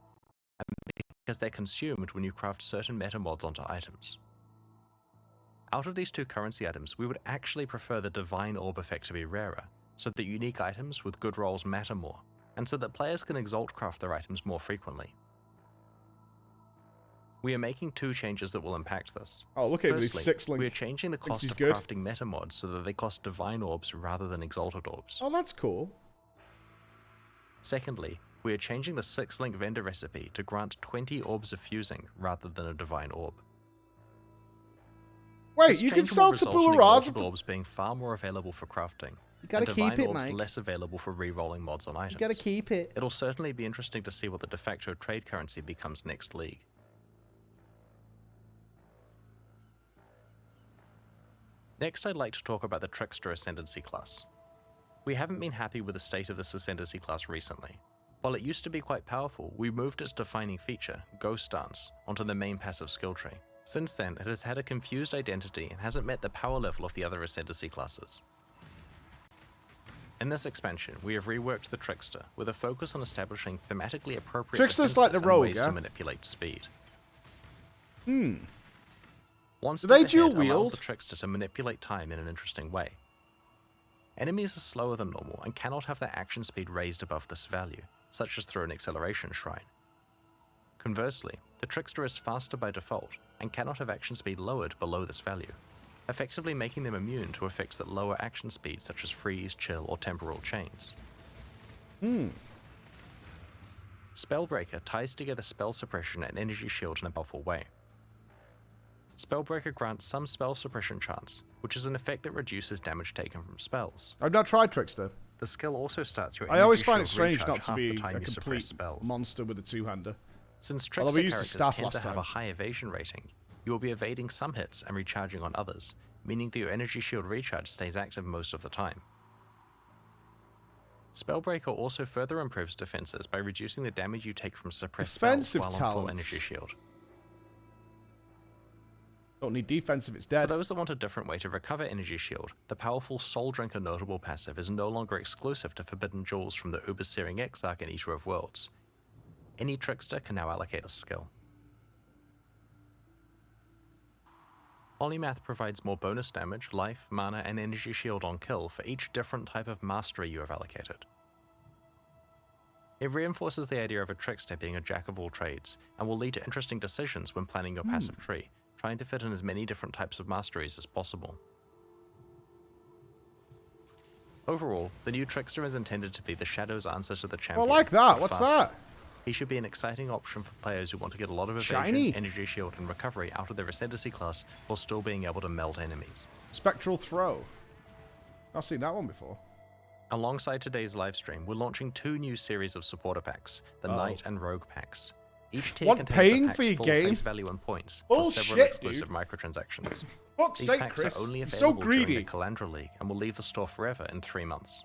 Speaker 3: and because they're consumed when you craft certain meta mods onto items. Out of these two currency items, we would actually prefer the Divine Orb effect to be rarer, so that unique items with good rolls matter more, and so that players can Exalt craft their items more frequently. We are making two changes that will impact this.
Speaker 1: Oh, look at these
Speaker 3: Firstly,
Speaker 1: 6 link.
Speaker 3: we are changing the cost
Speaker 1: he's
Speaker 3: of
Speaker 1: good.
Speaker 3: crafting meta mods so that they cost Divine Orbs rather than Exalted Orbs.
Speaker 1: Oh, that's cool.
Speaker 3: Secondly, we are changing the 6-link vendor recipe to grant 20 Orbs of Fusing rather than a Divine Orb.
Speaker 1: Wait,
Speaker 3: This
Speaker 1: you can
Speaker 3: change will
Speaker 1: sell
Speaker 3: result
Speaker 1: tabula
Speaker 3: in
Speaker 1: rasa.
Speaker 3: Exalted Orbs being far more available for crafting,
Speaker 1: You gotta
Speaker 3: and
Speaker 1: keep
Speaker 3: Divine
Speaker 1: it,
Speaker 3: Orbs
Speaker 1: Mike.
Speaker 3: less available for re-rolling mods on items.
Speaker 1: You gotta keep it.
Speaker 3: It'll certainly be interesting to see what the de facto trade currency becomes next league. Next, I'd like to talk about the Trickster Ascendancy class. We haven't been happy with the state of this Ascendancy class recently. While it used to be quite powerful, we moved its defining feature, Ghost Dance, onto the main passive skill tree. Since then, it has had a confused identity and hasn't met the power level of the other Ascendancy classes. In this expansion, we have reworked the Trickster, with a focus on establishing thematically appropriate
Speaker 1: Trickster's like the
Speaker 3: defenses and
Speaker 1: rogue,
Speaker 3: ways
Speaker 1: yeah?
Speaker 3: to manipulate speed. One
Speaker 1: Do they
Speaker 3: step
Speaker 1: dual
Speaker 3: ahead allows
Speaker 1: wield?
Speaker 3: the Trickster to manipulate time in an interesting way. Enemies are slower than normal and cannot have their action speed raised above this value, such as through an acceleration shrine. Conversely, the Trickster is faster by default and cannot have action speed lowered below this value, effectively making them immune to effects that lower action speed such as freeze, chill, or temporal chains. Spellbreaker ties together spell suppression and energy shield in a powerful way. Spellbreaker grants some spell suppression chance, which is an effect that reduces damage taken from spells.
Speaker 1: I've not tried Trickster.
Speaker 3: The skill also starts your
Speaker 1: I always
Speaker 3: energy
Speaker 1: find it
Speaker 3: shield
Speaker 1: strange
Speaker 3: recharge
Speaker 1: not to
Speaker 3: half the
Speaker 1: be
Speaker 3: time
Speaker 1: a
Speaker 3: you suppress
Speaker 1: complete
Speaker 3: spells.
Speaker 1: monster with a two-hander.
Speaker 3: Since
Speaker 1: Although
Speaker 3: Trickster
Speaker 1: we used the
Speaker 3: characters
Speaker 1: staff
Speaker 3: tend
Speaker 1: last
Speaker 3: to have
Speaker 1: time.
Speaker 3: a high evasion rating, you will be evading some hits and recharging on others, meaning that your energy shield recharge stays active most of the time. Spellbreaker also further improves defenses by reducing the damage you take from suppressed spells
Speaker 1: Defensive
Speaker 3: while on full
Speaker 1: talents.
Speaker 3: energy shield.
Speaker 1: Don't need defensive, it's
Speaker 3: For
Speaker 1: dead.
Speaker 3: those that want a different way to recover energy shield, the powerful Soul Drinker notable passive is no longer exclusive to Forbidden Jewels from the Uber-Searing Exarch and Eater of Worlds. Any Trickster can now allocate this skill. Polymath provides more bonus damage, life, mana, and energy shield on kill for each different type of mastery you have allocated. It reinforces the idea of a Trickster being a jack of all trades, and will lead to interesting decisions when planning your passive tree, trying to fit in as many different types of masteries as possible. Overall, the new Trickster is intended to be the Shadow's answer to the
Speaker 1: I
Speaker 3: champion.
Speaker 1: like that.
Speaker 3: but
Speaker 1: What's
Speaker 3: faster.
Speaker 1: that?
Speaker 3: He should be an exciting option for players who want to get a lot of evasion,
Speaker 1: Shiny.
Speaker 3: energy shield, and recovery out of their Ascendancy class while still being able to melt enemies.
Speaker 1: Spectral Throw. I've seen that one before.
Speaker 3: Alongside today's livestream, we're launching 2 new series of supporter packs, the Knight and Rogue packs. Each tier
Speaker 1: What,
Speaker 3: contains
Speaker 1: paying
Speaker 3: the
Speaker 1: for your
Speaker 3: pack's full
Speaker 1: game?
Speaker 3: face value and points,
Speaker 1: Oh,
Speaker 3: plus several
Speaker 1: shit,
Speaker 3: exclusive
Speaker 1: dude.
Speaker 3: microtransactions.
Speaker 1: Fuck's
Speaker 3: These
Speaker 1: sake,
Speaker 3: packs
Speaker 1: Chris.
Speaker 3: are only
Speaker 1: You're so
Speaker 3: available during
Speaker 1: greedy.
Speaker 3: the Kalandra League and will leave the store forever in 3 months.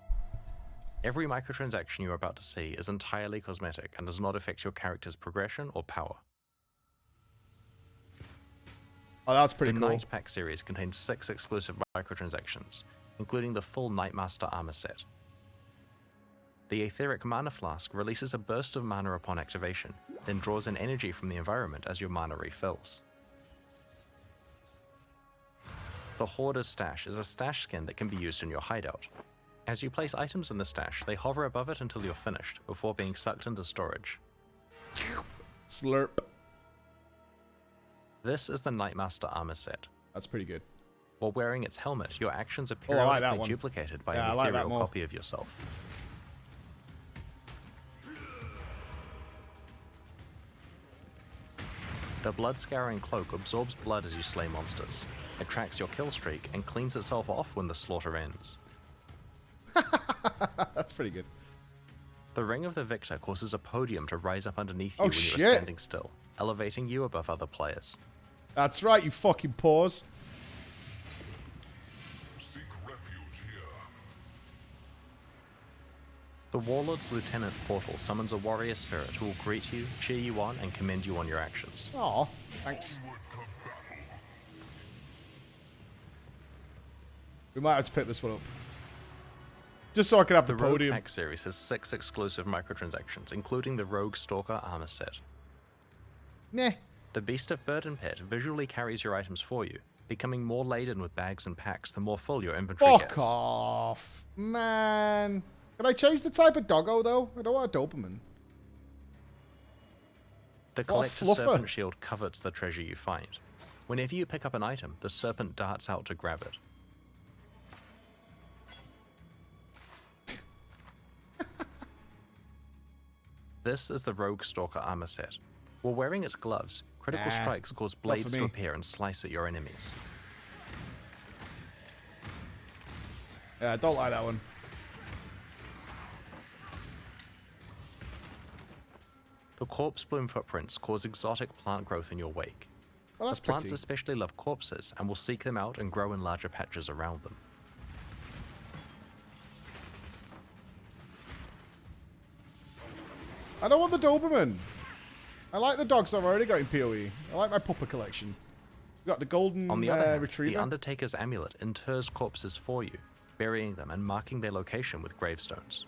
Speaker 3: Every microtransaction you're about to see is entirely cosmetic and does not affect your character's progression or power.
Speaker 1: Oh, that's pretty
Speaker 3: The
Speaker 1: cool.
Speaker 3: Knight Pack series contains 6 exclusive microtransactions, including the full Nightmaster armor set. The Aetheric Mana Flask releases a burst of mana upon activation, then draws in energy from the environment as your mana refills. The Hoarder's Stash is a stash skin that can be used in your hideout. As you place items in the stash, they hover above it until you're finished, before being sucked into storage.
Speaker 1: Slurp.
Speaker 3: This is the Nightmaster armor set.
Speaker 1: That's pretty good.
Speaker 3: While wearing its helmet, your actions are
Speaker 1: Oh, I like that
Speaker 3: periodically
Speaker 1: one.
Speaker 3: duplicated by
Speaker 1: Yeah, I
Speaker 3: an
Speaker 1: like that
Speaker 3: ethereal
Speaker 1: more.
Speaker 3: copy of yourself. The Blood-Scouring Cloak absorbs blood as you slay monsters. It tracks your kill streak and cleans itself off when the slaughter ends.
Speaker 1: That's pretty good.
Speaker 3: The Ring of the Victor causes a podium to rise up underneath you
Speaker 1: Oh,
Speaker 3: when you
Speaker 1: shit.
Speaker 3: are standing still, elevating you above other players.
Speaker 1: That's right, you fucking paws.
Speaker 5: Seek refuge here.
Speaker 3: The Warlord's Lieutenant Portal summons a warrior spirit who will greet you, cheer you on, and commend you on your actions.
Speaker 1: Aw, thanks.
Speaker 5: Onward to battle.
Speaker 1: We might have to pick this one up. Just so I can have the
Speaker 3: Rogue
Speaker 1: podium.
Speaker 3: Pack series has 6 exclusive microtransactions, including the Rogue Stalker armor set.
Speaker 1: Nah.
Speaker 3: The Beast of Burden pet visually carries your items for you, becoming more laden with bags and packs the more full your inventory
Speaker 1: Fuck
Speaker 3: gets.
Speaker 1: off. Man. Can I change the type of doggo, though? I don't want a Doberman.
Speaker 3: The
Speaker 1: What a
Speaker 3: Collector
Speaker 1: fluffer.
Speaker 3: Serpent Shield covets the treasure you find. Whenever you pick up an item, the serpent darts out to grab it. This is the Rogue Stalker armor set. While wearing its gloves, critical
Speaker 1: Nah,
Speaker 3: strikes cause
Speaker 1: not
Speaker 3: blades
Speaker 1: for
Speaker 3: to
Speaker 1: me.
Speaker 3: appear and slice at your enemies.
Speaker 1: Yeah, I don't like that one.
Speaker 3: The corpse bloom footprints cause exotic plant growth in your wake.
Speaker 1: Well, that's
Speaker 3: The plants
Speaker 1: pretty.
Speaker 3: especially love corpses and will seek them out and grow in larger patches around them.
Speaker 1: I don't want the Doberman. I like the dogs I've already got in PoE. I like my pupper collection. We've got the golden
Speaker 3: On the other hand,
Speaker 1: retriever.
Speaker 3: the Undertaker's amulet inters corpses for you, burying them and marking their location with gravestones.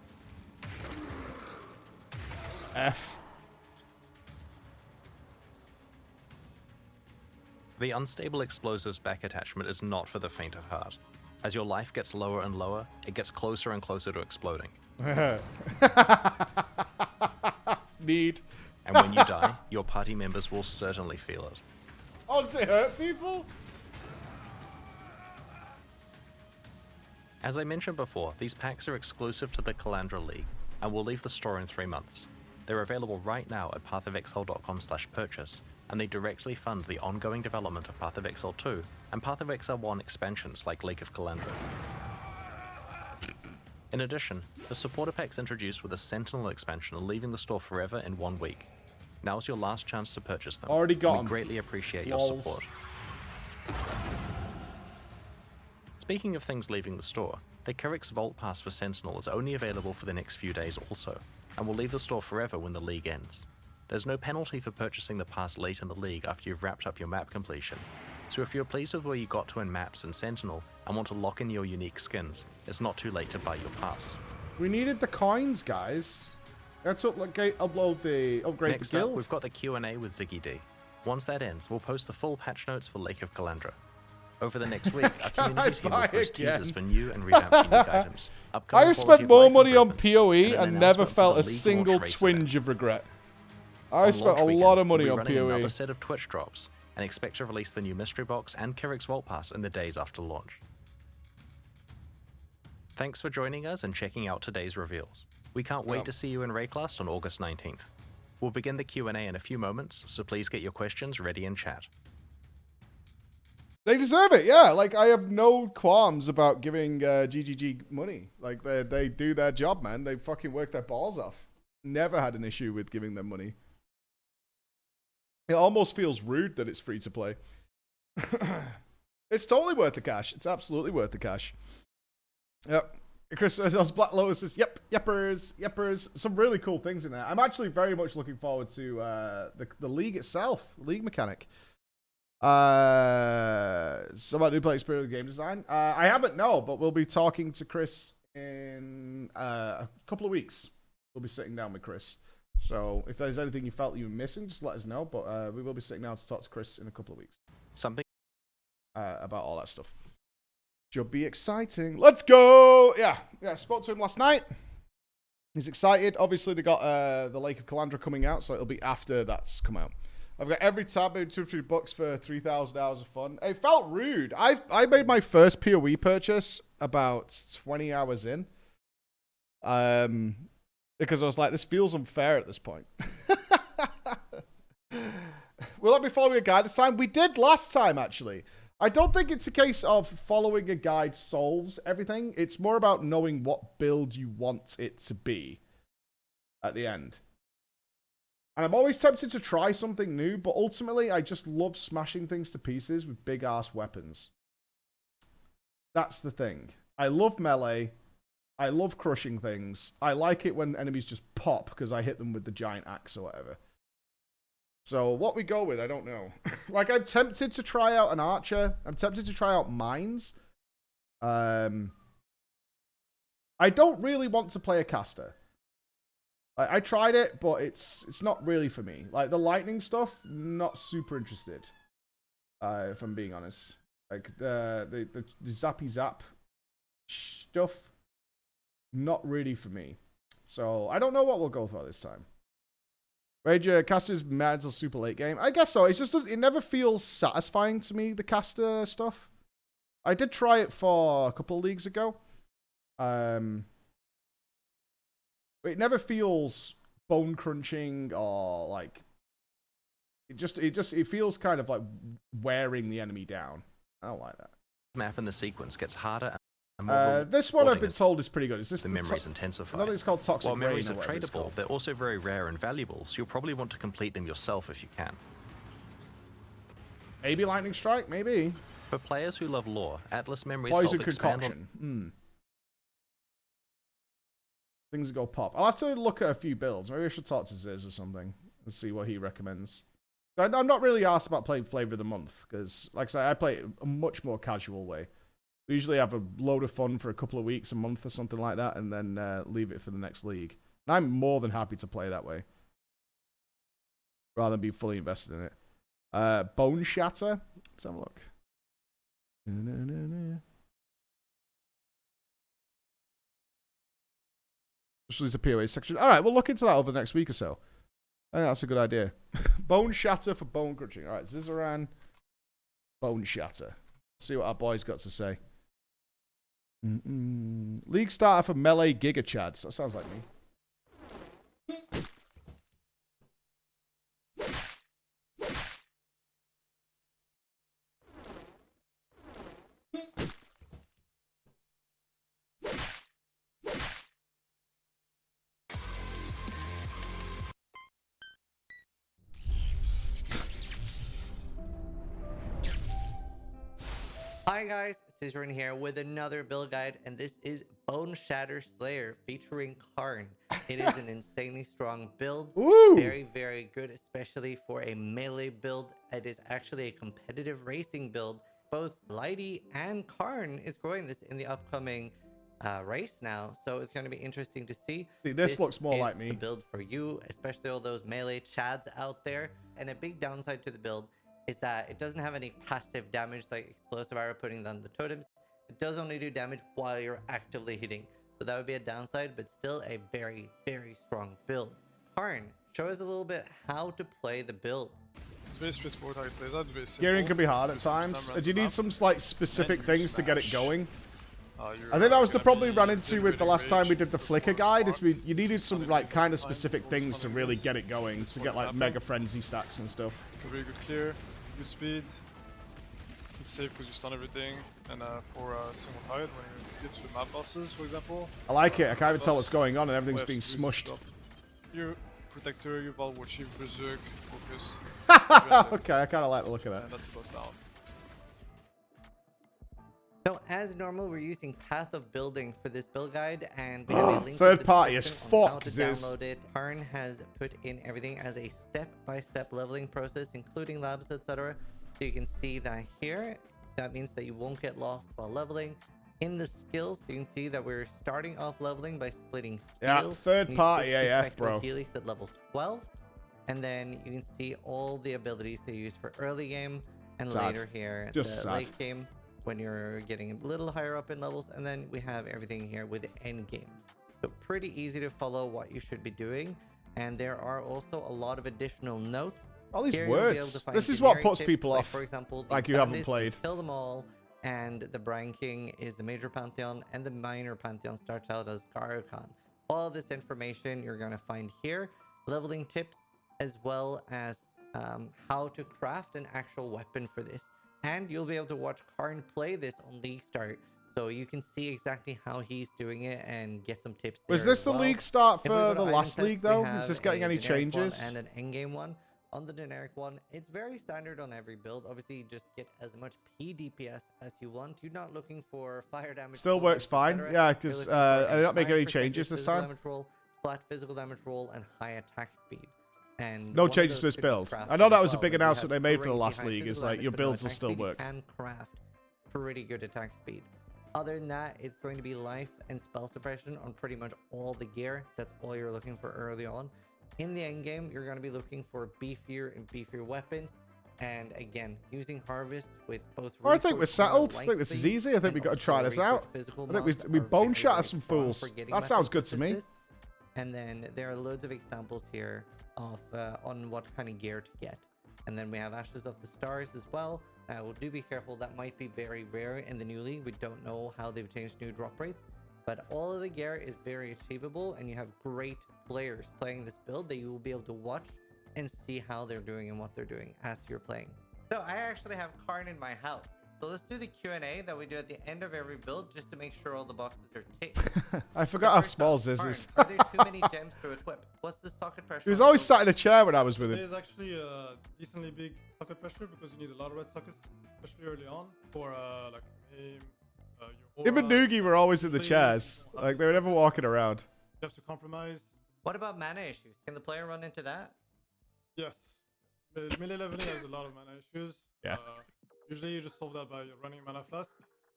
Speaker 1: F.
Speaker 3: The unstable explosives back attachment is not for the faint of heart. As your life gets lower and lower, it gets closer and closer to exploding.
Speaker 1: Need.
Speaker 3: And when you die, your party members will certainly feel it.
Speaker 1: Oh, does it hurt people?
Speaker 3: As I mentioned before, these packs are exclusive to the Kalandra League and will leave the store in 3 months. They're available right now at pathofexile.com/purchase, and they directly fund the ongoing development of Path of Exile 2 and Path of Exile 1 expansions like Lake of Kalandra. In addition, the supporter packs introduced with a Sentinel expansion are leaving the store forever in 1 week. Now's your last chance to purchase them.
Speaker 1: Already got
Speaker 3: We
Speaker 1: 'em.
Speaker 3: greatly appreciate your
Speaker 1: Lols.
Speaker 3: support. Speaking of things leaving the store, the Kyrix Vault Pass for Sentinel is only available for the next few days also, and will leave the store forever when the League ends. There's no penalty for purchasing the pass late in the League after you've wrapped up your map completion, so if you're pleased with where you got to in maps and Sentinel and want to lock in your unique skins, it's not too late to buy your pass.
Speaker 1: We needed the coins, guys. Let's upgrade the
Speaker 3: Next up,
Speaker 1: guild.
Speaker 3: we've got the Q&A with Ziggy D. Once that ends, we'll post the full patch notes for Lake of Kalandra. Over the next week, our community team will
Speaker 1: buy
Speaker 3: post
Speaker 1: again?
Speaker 3: teasers for new and revamped unique items. upcoming
Speaker 1: I've
Speaker 3: quality
Speaker 1: spent
Speaker 3: of
Speaker 1: more
Speaker 3: life
Speaker 1: money on
Speaker 3: improvements,
Speaker 1: PoE
Speaker 3: an
Speaker 1: and never
Speaker 3: announcement for
Speaker 1: felt
Speaker 3: the
Speaker 1: a
Speaker 3: League
Speaker 1: single
Speaker 3: launch race
Speaker 1: twinge
Speaker 3: event.
Speaker 1: of regret.
Speaker 3: On
Speaker 1: I spent
Speaker 3: launch
Speaker 1: a
Speaker 3: weekend,
Speaker 1: lot of money
Speaker 3: we'll be
Speaker 1: on
Speaker 3: running
Speaker 1: PoE.
Speaker 3: another set of Twitch drops, and expect to release the new Mystery Box and Kyrix Vault Pass in the days after launch. Thanks for joining us and checking out today's reveals. We can't wait to see you in Rayclast on August 19th. We'll begin the Q&A in a few moments, so please get your questions ready in chat.
Speaker 1: They deserve it, yeah. Like, I have no qualms about giving GGG money. Like, they do their job, man. They fucking work their balls off. Never had an issue with giving them money. It almost feels rude that it's free to play. It's totally worth the cash. It's absolutely worth the cash. Yep. Chris, Black Lotus says, yeppers. Some really cool things in there. I'm actually very much looking forward to the league itself, league mechanic. Somebody who plays Spirit of Game Design. I haven't, no, but we'll be talking to Chris in a couple of weeks. We'll be sitting down with Chris. So if there's anything you felt you were missing, just let us know. But we will be sitting down to talk to Chris in a couple of weeks.
Speaker 3: Something
Speaker 1: About all that stuff. Should be exciting. Let's go! Yeah, I spoke to him last night. He's excited. Obviously, they got the Lake of Kalandra coming out, so it'll be after that's come out. I've got every tab, maybe $2-3 for 3,000 hours of fun. It felt rude. I made my first PoE purchase about 20 hours in. Because I was like, this feels unfair at this point. Will that be following a guide this time? We did last time, actually. I don't think it's a case of following a guide solves everything. It's more about knowing what build you want it to be at the end. And I'm always tempted to try something new, but ultimately I just love smashing things to pieces with big-ass weapons. That's the thing. I love melee. I love crushing things. I like it when enemies just pop because I hit them with the giant axe or whatever. So what we go with, I don't know. Like, I'm tempted to try out an archer. I'm tempted to try out mines. I don't really want to play a caster. I tried it, but it's not really for me. Like, the lightning stuff, not super interested. If I'm being honest. Like, the zappy zap stuff, not really for me. So, I don't know what we'll go for this time. Rager, caster's mad until super late game. I guess so. It's just, it never feels satisfying to me, the caster stuff. I did try it for a couple of leagues ago. It never feels bone crunching or like it feels kind of like wearing the enemy down. I don't like that.
Speaker 3: Map in the sequence gets harder and more
Speaker 1: this one I've been told is pretty good. Is this
Speaker 3: the memories intensify.
Speaker 1: I think it's called Toxic
Speaker 3: While
Speaker 1: Rain.
Speaker 3: memories are tradable, they're also very rare and valuable, so you'll probably want to complete them yourself if you can.
Speaker 1: Maybe Lightning Strike, maybe.
Speaker 3: For players who love lore, Atlas memories
Speaker 1: Poison
Speaker 3: help expand on...
Speaker 1: Concoction. Things go pop. I'll have to look at a few builds. Maybe I should talk to Ziz or something and see what he recommends. I'm not really asked about playing Flavor of the Month because, like I say, I play it a much more casual way. We usually have a load of fun for a couple of weeks, a month or something like that, and then leave it for the next league. And I'm more than happy to play that way rather than be fully invested in it. Bone Shatter. Let's have a look. Just release a PoE section. All right, we'll look into that over the next week or so. I think that's a good idea. Bone Shatter for bone crunching. All right, Zizaran, Bone Shatter. Let's see what our boy's got to say. League starter for Melee Giga Chads. That sounds like me.
Speaker 6: Hi guys, Cicerin here with another build guide, and this is Bone Shatter Slayer featuring Karn. It is an insanely strong build.
Speaker 1: Ooh.
Speaker 6: Very, very good, especially for a melee build. It is actually a competitive racing build. Both Lighty and Karn is growing this in the upcoming race now, so it's going to be interesting to see.
Speaker 1: This looks more like me.
Speaker 6: The build for you, especially all those melee chads out there. And a big downside to the build is that it doesn't have any passive damage like explosive arrow putting on the totems. It does only do damage while you're actively hitting. So that would be a downside, but still a very, very strong build. Karn, show us a little bit how to play the build.
Speaker 7: It's very straightforward how you play that. Very simple.
Speaker 1: Gearing can be hard at times. Do you need some like specific things to get it going? I think that was the problem we ran into with the last time we did the Flicker guide. Is you needed some like kind of specific things to really get it going, to get like mega frenzy stacks and stuff.
Speaker 7: Very good clear, good speed. It's safe because you stun everything, and for single target when you get to the map bosses, for example.
Speaker 1: I like it. I can't even tell what's going on, and everything's being smushed.
Speaker 7: Your protector, your Val Warchief, Berserk, focus.
Speaker 1: Okay, I kind of like the look of that.
Speaker 7: And that's the boss down.
Speaker 6: So as normal, we're using Path of Building for this build guide, and we have a link
Speaker 1: third
Speaker 6: in the
Speaker 1: party as
Speaker 6: description on how
Speaker 1: fuck,
Speaker 6: to
Speaker 1: Ziz.
Speaker 6: download it. Karn has put in everything as a step-by-step leveling process, including labs, etc. So you can see that here. That means that you won't get lost while leveling. In the skills, you can see that we're starting off leveling by splitting steel.
Speaker 1: Yeah, third party AF, bro.
Speaker 6: Helix at level 12. And then you can see all the abilities they use for early game and later here
Speaker 1: Just
Speaker 6: the late game when you're getting a little higher up in levels. And then we have everything here with the end game. So pretty easy to follow what you should be doing. And there are also a lot of additional notes.
Speaker 1: All these
Speaker 6: Here you'll be able
Speaker 1: words.
Speaker 6: to find
Speaker 1: This is what
Speaker 6: generic
Speaker 1: puts
Speaker 6: tips,
Speaker 1: people
Speaker 6: like,
Speaker 1: off.
Speaker 6: for example, the
Speaker 1: Like you haven't
Speaker 6: bandits,
Speaker 1: played.
Speaker 6: kill them all, and the Brine King is the major pantheon, and the minor pantheon starts out as Garukan. All this information you're going to find here, leveling tips, as well as how to craft an actual weapon for this. And you'll be able to watch Karn play this on League Start, so you can see exactly how he's doing it and get some tips there.
Speaker 1: Was this
Speaker 6: as
Speaker 1: the
Speaker 6: well.
Speaker 1: league start
Speaker 6: If we
Speaker 1: for
Speaker 6: go
Speaker 1: the
Speaker 6: to
Speaker 1: last
Speaker 6: item
Speaker 1: league
Speaker 6: sets, we
Speaker 1: though? Is
Speaker 6: have
Speaker 1: this getting
Speaker 6: a
Speaker 1: any
Speaker 6: generic one
Speaker 1: changes?
Speaker 6: and an endgame one. On the generic one, it's very standard on every build. Obviously, just get as much PDPS as you want. You're not looking for fire damage.
Speaker 1: Still works fine. Yeah, because I don't make any changes this time.
Speaker 6: Damage roll, flat physical damage roll, and high attack speed. And
Speaker 1: No
Speaker 6: one of
Speaker 1: changes
Speaker 6: those
Speaker 1: to this
Speaker 6: could be
Speaker 1: build.
Speaker 6: crafted
Speaker 1: I know that
Speaker 6: as
Speaker 1: was a
Speaker 6: well,
Speaker 1: big
Speaker 6: but you
Speaker 1: announcement
Speaker 6: have
Speaker 1: they made for the
Speaker 6: crazy
Speaker 1: last
Speaker 6: high
Speaker 1: league. Is
Speaker 6: physical
Speaker 1: like your
Speaker 6: damage, but no
Speaker 1: builds will
Speaker 6: attack
Speaker 1: still
Speaker 6: speed. You
Speaker 1: work.
Speaker 6: can craft pretty good attack speed. Other than that, it's going to be life and spell suppression on pretty much all the gear. That's all you're looking for early on. In the end game, you're going to be looking for beefier and beefier weapons. And again, using harvest with both.
Speaker 1: Well, I think we're settled. I think this is easy. I think we got to try this out. I think we bone shatter some fools. That sounds good to me.
Speaker 6: And then there are loads of examples here of on what kind of gear to get. And then we have Ashes of the Stars as well. Well, do be careful. That might be very rare in the new league. We don't know how they've changed new drop rates. But all of the gear is very achievable. And you have great players playing this build that you will be able to watch and see how they're doing and what they're doing as you're playing. So I actually have Karn in my house. So let's do the Q&A that we do at the end of every build just to make sure all the boxes are ticked.
Speaker 1: I forgot how small Ziz is.
Speaker 6: Are there too many gems to equip? What's the socket pressure?
Speaker 1: He was always sat in a chair when I was with him.
Speaker 8: There's actually a decently big socket pressure because you need a lot of red sockets, especially early on, for like aim, your aura.
Speaker 1: Him and Noogie were always in the chairs. Like, they were never walking around.
Speaker 8: You have to compromise.
Speaker 6: What about mana issues? Can the player run into that?
Speaker 8: Yes. Melee leveling has a lot of mana issues.
Speaker 1: Yeah.
Speaker 8: Usually you just solve that by running mana flask,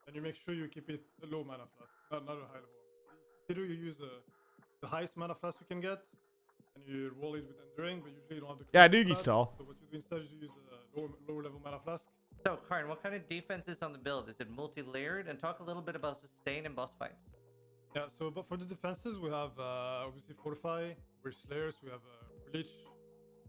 Speaker 8: and you make sure you keep it a low mana flask, not a high level. Either you use the highest mana flask you can get, and you roll it with enduring, but usually you don't have the.
Speaker 1: Yeah, Noogie's tall.
Speaker 8: So what you do instead is you use a lower level mana flask.
Speaker 6: So, Karn, what kind of defense is on the build? Is it multi-layered? And talk a little bit about sustain and boss fights.
Speaker 8: Yeah, so but for the defenses, we have obviously Fortify, we're Slayers, we have Leech,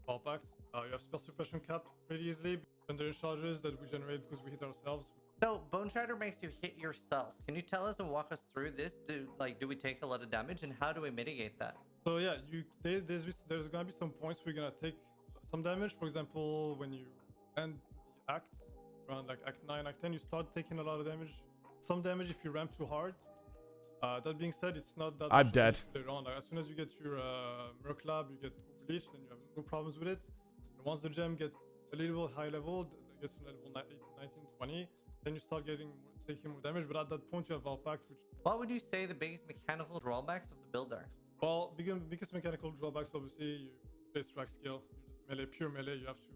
Speaker 8: Ball Pact. You have Spell Suppression capped pretty easily. And there are charges that we generate because we hit ourselves.
Speaker 6: So, Bone Shatter makes you hit yourself. Can you tell us and walk us through this? Do we take a lot of damage, and how do we mitigate that?
Speaker 8: So yeah, there's gonna be some points where you're gonna take some damage. For example, when you end the act, around like Act 9, Act 10, you start taking a lot of damage. Some damage if you ramp too hard. That being said, it's not that
Speaker 1: I'm dead.
Speaker 8: Later on. Like, as soon as you get your Merc Lab, you get Overleach, then you have no problems with it. And once the gem gets a little high level, it gets to level 19, 20, then you start taking more damage. But at that point, you have Valpact, which.
Speaker 6: What would you say the biggest mechanical drawbacks of the build are?
Speaker 8: Well, biggest mechanical drawbacks, obviously, you play strike skill. You just melee, pure melee. You have to.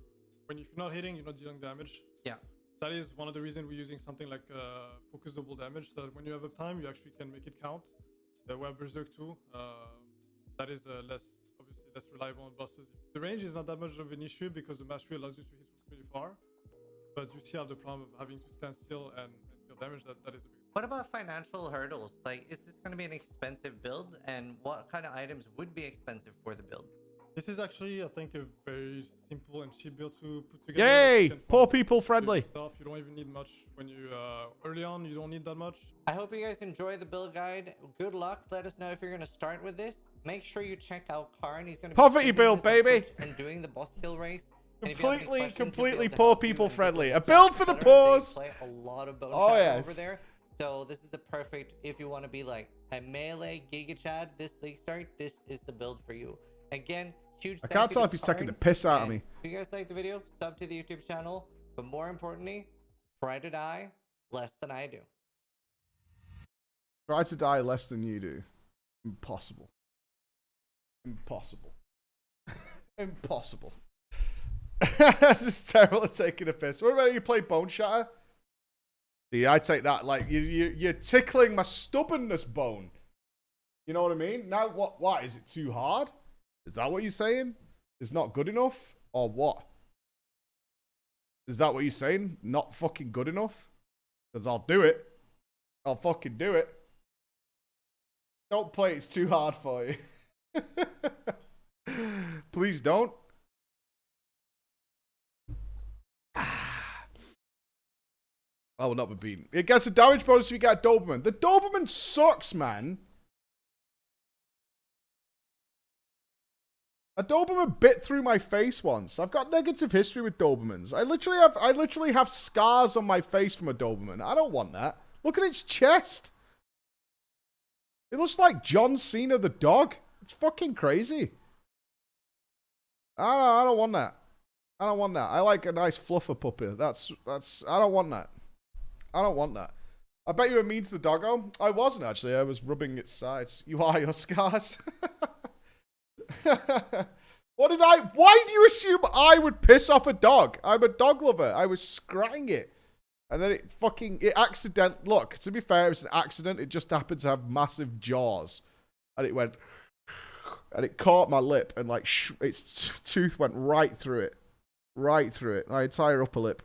Speaker 8: If you're not hitting, you're not dealing damage.
Speaker 6: Yeah. That
Speaker 8: is one of the reasons we're using something like focus double damage, so that when you have uptime, you actually can make it count. We have Berserk too. That is less reliable on bosses. The range is not that much of an issue because the mastery allows you to hit from pretty far, but you still have the problem of having to stand still and deal damage. That is a big.
Speaker 6: What about financial hurdles? Like, is this going to be an expensive build, and what kind of items would be expensive for the build?
Speaker 8: This is actually, I think, a very simple and cheap build to put together.
Speaker 1: Yay! Poor people friendly.
Speaker 8: You don't even need much when you early on. You don't need that much.
Speaker 6: I hope you guys enjoy the build guide. Good luck. Let us know if you're going to start with this. Make sure you check out Karn. He's going to be
Speaker 1: poverty build, baby,
Speaker 6: and doing the boss kill race.
Speaker 1: Completely poor people friendly. A build for the poors.
Speaker 6: Play a lot of bone over there. So this is the perfect if you want to be like a melee Giga Chad this league start. This is the build for you. Again. Huge
Speaker 1: I can't tell if he's taking the piss out of me.
Speaker 6: If you guys like the video, sub to the YouTube channel. But more importantly, try to die less than I do.
Speaker 1: Try to die less than you do. Impossible. Impossible. Impossible. This is terrible at taking a piss. What about you play Bone Shatter? See, I take that like you're tickling my stubbornness bone. You know what I mean? Now what? Why is it too hard? Is that what you're saying? It's not good enough? Or what? Is that what you're saying? Not fucking good enough? Because I'll do it. I'll fucking do it. Don't play it's too hard for you. Please don't. I will not be beaten. It gets a damage bonus if you get a Doberman. The Doberman sucks, man. A Doberman bit through my face once. I've got negative history with Dobermans. I literally have scars on my face from a Doberman. I don't want that. Look at its chest. It looks like John Cena the dog. It's fucking crazy. I don't want that. I don't want that. I like a nice fluffer puppy. I don't want that. I don't want that. I bet you were mean to the doggo. I wasn't actually. I was rubbing its sides. You are your scars. Why do you assume I would piss off a dog? I'm a dog lover. I was scrying it. And then it accident. Look, to be fair, it was an accident. It just happened to have massive jaws. And it went, and it caught my lip, and like its tooth went right through it. Right through it. My entire upper lip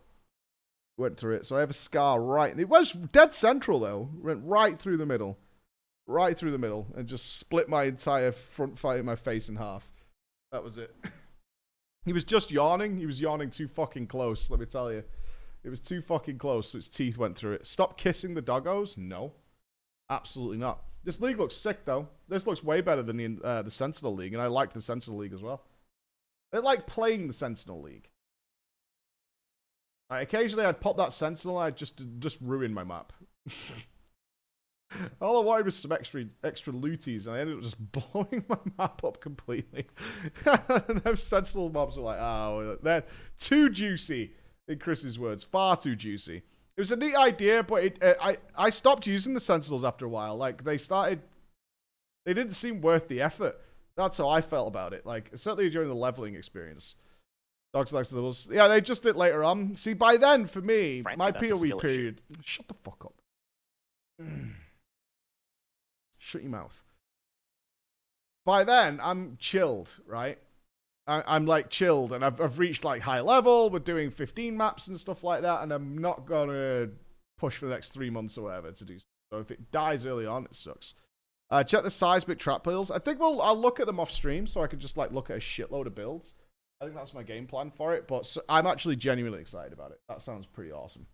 Speaker 1: went through it. So I have a scar right. It was dead central, though. It went right through the middle. Right through the middle. And just split my entire front part of my face in half. That was it. He was just yawning. He was yawning too fucking close, let me tell you. It was too fucking close, so its teeth went through it. Stop kissing the doggos? No. Absolutely not. This league looks sick, though. This looks way better than the Sentinel League, and I like the Sentinel League as well. I like playing the Sentinel League. Occasionally, I'd pop that Sentinel, and I'd just ruin my map. All I wanted was some extra looties, and I ended up just blowing my map up completely. And those Sentinel mobs were like, oh, they're too juicy, in Chris's words. Far too juicy. It was a neat idea, but I stopped using the Sentinels after a while. Like, they didn't seem worth the effort. That's how I felt about it. Like, certainly during the leveling experience. Dogs like levels. Yeah, they just did later on. See, by then, for me,
Speaker 9: Frankly,
Speaker 1: my
Speaker 9: that's a
Speaker 1: PoE
Speaker 9: skill
Speaker 1: period... Shut the fuck up. Shut your mouth. By then, I'm chilled, right? I'm like chilled, and I've reached like high level. We're doing 15 maps and stuff like that, and I'm not gonna push for the next 3 months or whatever to do. So if it dies early on, it sucks. Check the seismic trap builds. I think I'll look at them off stream, so I can just like look at a shitload of builds. I think that's my game plan for it, but I'm actually genuinely excited about it. That sounds pretty awesome.